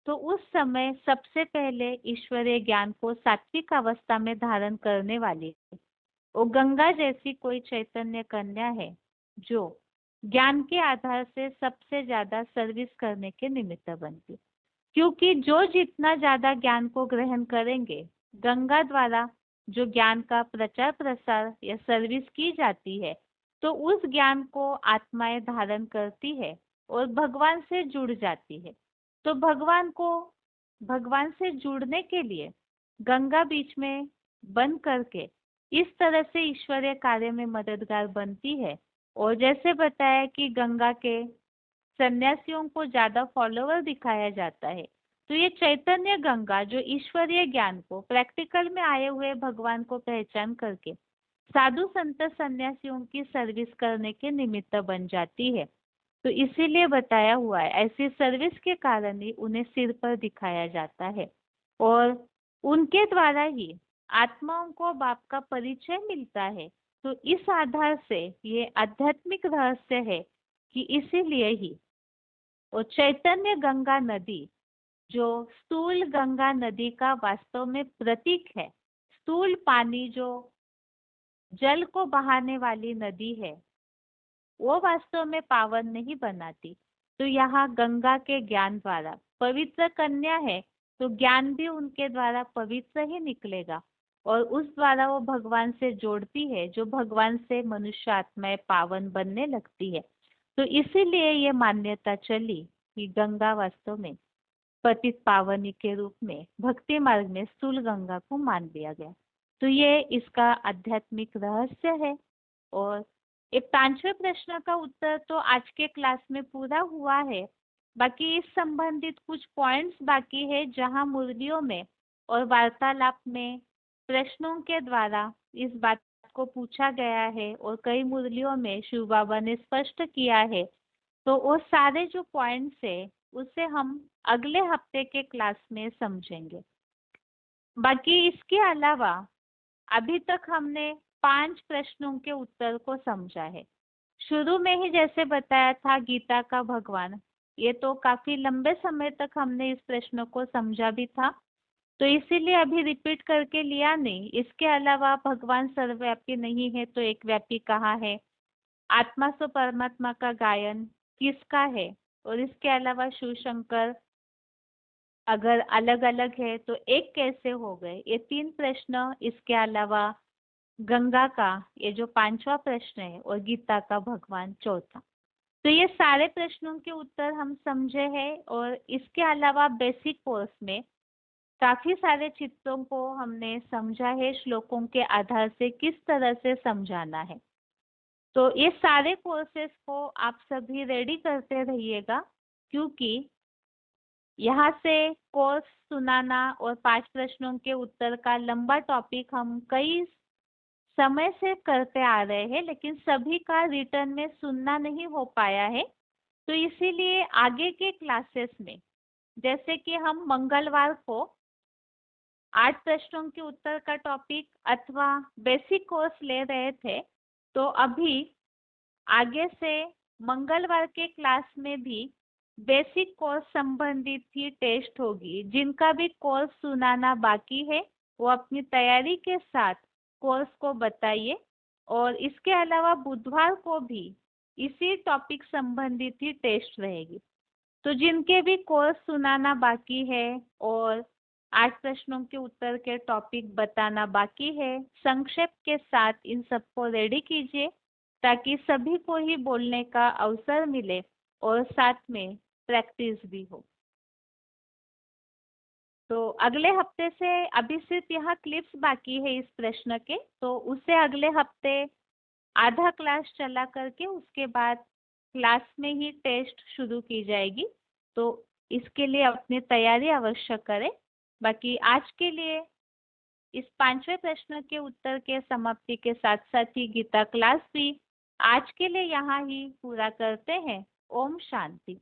तो उस समय सबसे पहले ईश्वरीय ज्ञान को सात्विक अवस्था में धारण करने वाली वो गंगा जैसी कोई चैतन्य कन्या है, जो ज्ञान के आधार से सबसे ज्यादा सर्विस करने के निमित्त बनती। क्योंकि जो जितना ज्यादा ज्ञान को ग्रहण करेंगे, गंगा द्वारा जो ज्ञान का प्रचार प्रसार या सर्विस की जाती है, तो उस ज्ञान को आत्माएं धारण करती है और भगवान से जुड़ जाती है। तो भगवान से जुड़ने के लिए गंगा बीच में बन करके इस तरह से ईश्वरीय कार्य में मददगार बनती है। और जैसे बताया कि गंगा के सन्यासियों को ज्यादा फॉलोवर दिखाया जाता है, तो ये चैतन्य गंगा जो ईश्वरीय ज्ञान को प्रैक्टिकल में आए हुए भगवान को पहचान करके साधु संत सन्यासियों की सर्विस करने के निमित्त बन जाती है। तो इसीलिए बताया हुआ है, ऐसी सर्विस के कारण ही उन्हें सिर पर दिखाया जाता है और उनके द्वारा ही आत्माओं को बाप का परिचय मिलता है। तो इस आधार से ये आध्यात्मिक रहस्य है कि इसीलिए ही वो चैतन्य गंगा नदी जो स्थूल गंगा नदी का वास्तव में प्रतीक है, स्थूल पानी जो जल को बहाने वाली नदी है, वो वास्तव में पावन नहीं बनाती। तो यहाँ गंगा के ज्ञान द्वारा पवित्र कन्या है, तो ज्ञान भी उनके द्वारा पवित्र ही निकलेगा और उस द्वारा वो भगवान से जोड़ती है, जो भगवान से मनुष्य आत्माएं पावन बनने लगती है। तो इसीलिए ये मान्यता चली कि गंगा वास्तव में पतित पावनी के रूप में भक्ति मार्ग में स्थूल गंगा को मान लिया गया। तो ये इसका आध्यात्मिक रहस्य है। और एक 5वें प्रश्न का उत्तर तो आज के क्लास में पूरा हुआ है। बाकी इस संबंधित कुछ पॉइंट्स बाकी है जहां मुरलियों में और वार्तालाप में प्रश्नों के द्वारा इस बात को पूछा गया है और कई मुरलियों में शिव बाबा ने स्पष्ट किया है। तो वो सारे जो पॉइंट्स है उसे हम अगले हफ्ते के क्लास में समझेंगे। बाकी इसके अलावा अभी तक हमने 5 प्रश्नों के उत्तर को समझा है। शुरू में ही जैसे बताया था गीता का भगवान, ये तो काफी लंबे समय तक हमने इस प्रश्न को समझा भी था, तो इसीलिए अभी रिपीट करके लिया नहीं। इसके अलावा भगवान सर्वव्यापी नहीं है तो एक व्यापी कहाँ है, आत्मा सो परमात्मा का गायन किसका है, और इसके अलावा शिव शंकर अगर अलग अलग है तो एक कैसे हो गए, ये 3 प्रश्न। इसके अलावा गंगा का ये जो 5वां प्रश्न है और गीता का भगवान चौथा। तो ये सारे प्रश्नों के उत्तर हम समझे हैं। और इसके अलावा बेसिक कोर्स में काफी सारे चित्रों को हमने समझा है, श्लोकों के आधार से किस तरह से समझाना है। तो ये सारे कोर्सेस को आप सभी रेडी करते रहिएगा, क्योंकि यहाँ से कोर्स सुनाना और 5 प्रश्नों के उत्तर का लंबा टॉपिक हम कई समय से करते आ रहे हैं, लेकिन सभी का रिटर्न में सुनना नहीं हो पाया है। तो इसीलिए आगे के क्लासेस में, जैसे कि हम मंगलवार को 8 प्रश्नों के उत्तर का टॉपिक अथवा बेसिक कोर्स ले रहे थे, तो अभी आगे से मंगलवार के क्लास में भी बेसिक कोर्स संबंधित ही टेस्ट होगी। जिनका भी कोर्स सुनाना बाकी है वो अपनी तैयारी के साथ कोर्स को बताइए। और इसके अलावा बुधवार को भी इसी टॉपिक संबंधित ही टेस्ट रहेगी। तो जिनके भी कोर्स सुनाना बाकी है और 8 प्रश्नों के उत्तर के टॉपिक बताना बाकी है, संक्षेप के साथ इन सबको रेडी कीजिए ताकि सभी को ही बोलने का अवसर मिले और साथ में प्रैक्टिस भी हो। तो अगले हफ्ते से अभी सिर्फ यहाँ क्लिप्स बाकी है इस प्रश्न के, तो उसे अगले हफ्ते आधा क्लास चला करके उसके बाद क्लास में ही टेस्ट शुरू की जाएगी। तो इसके लिए अपनी तैयारी अवश्य करें। बाकी आज के लिए इस 5वें प्रश्न के उत्तर के समाप्ति के साथ साथ ही गीता क्लास भी आज के लिए यहाँ ही पूरा करते हैं। ओम शांति।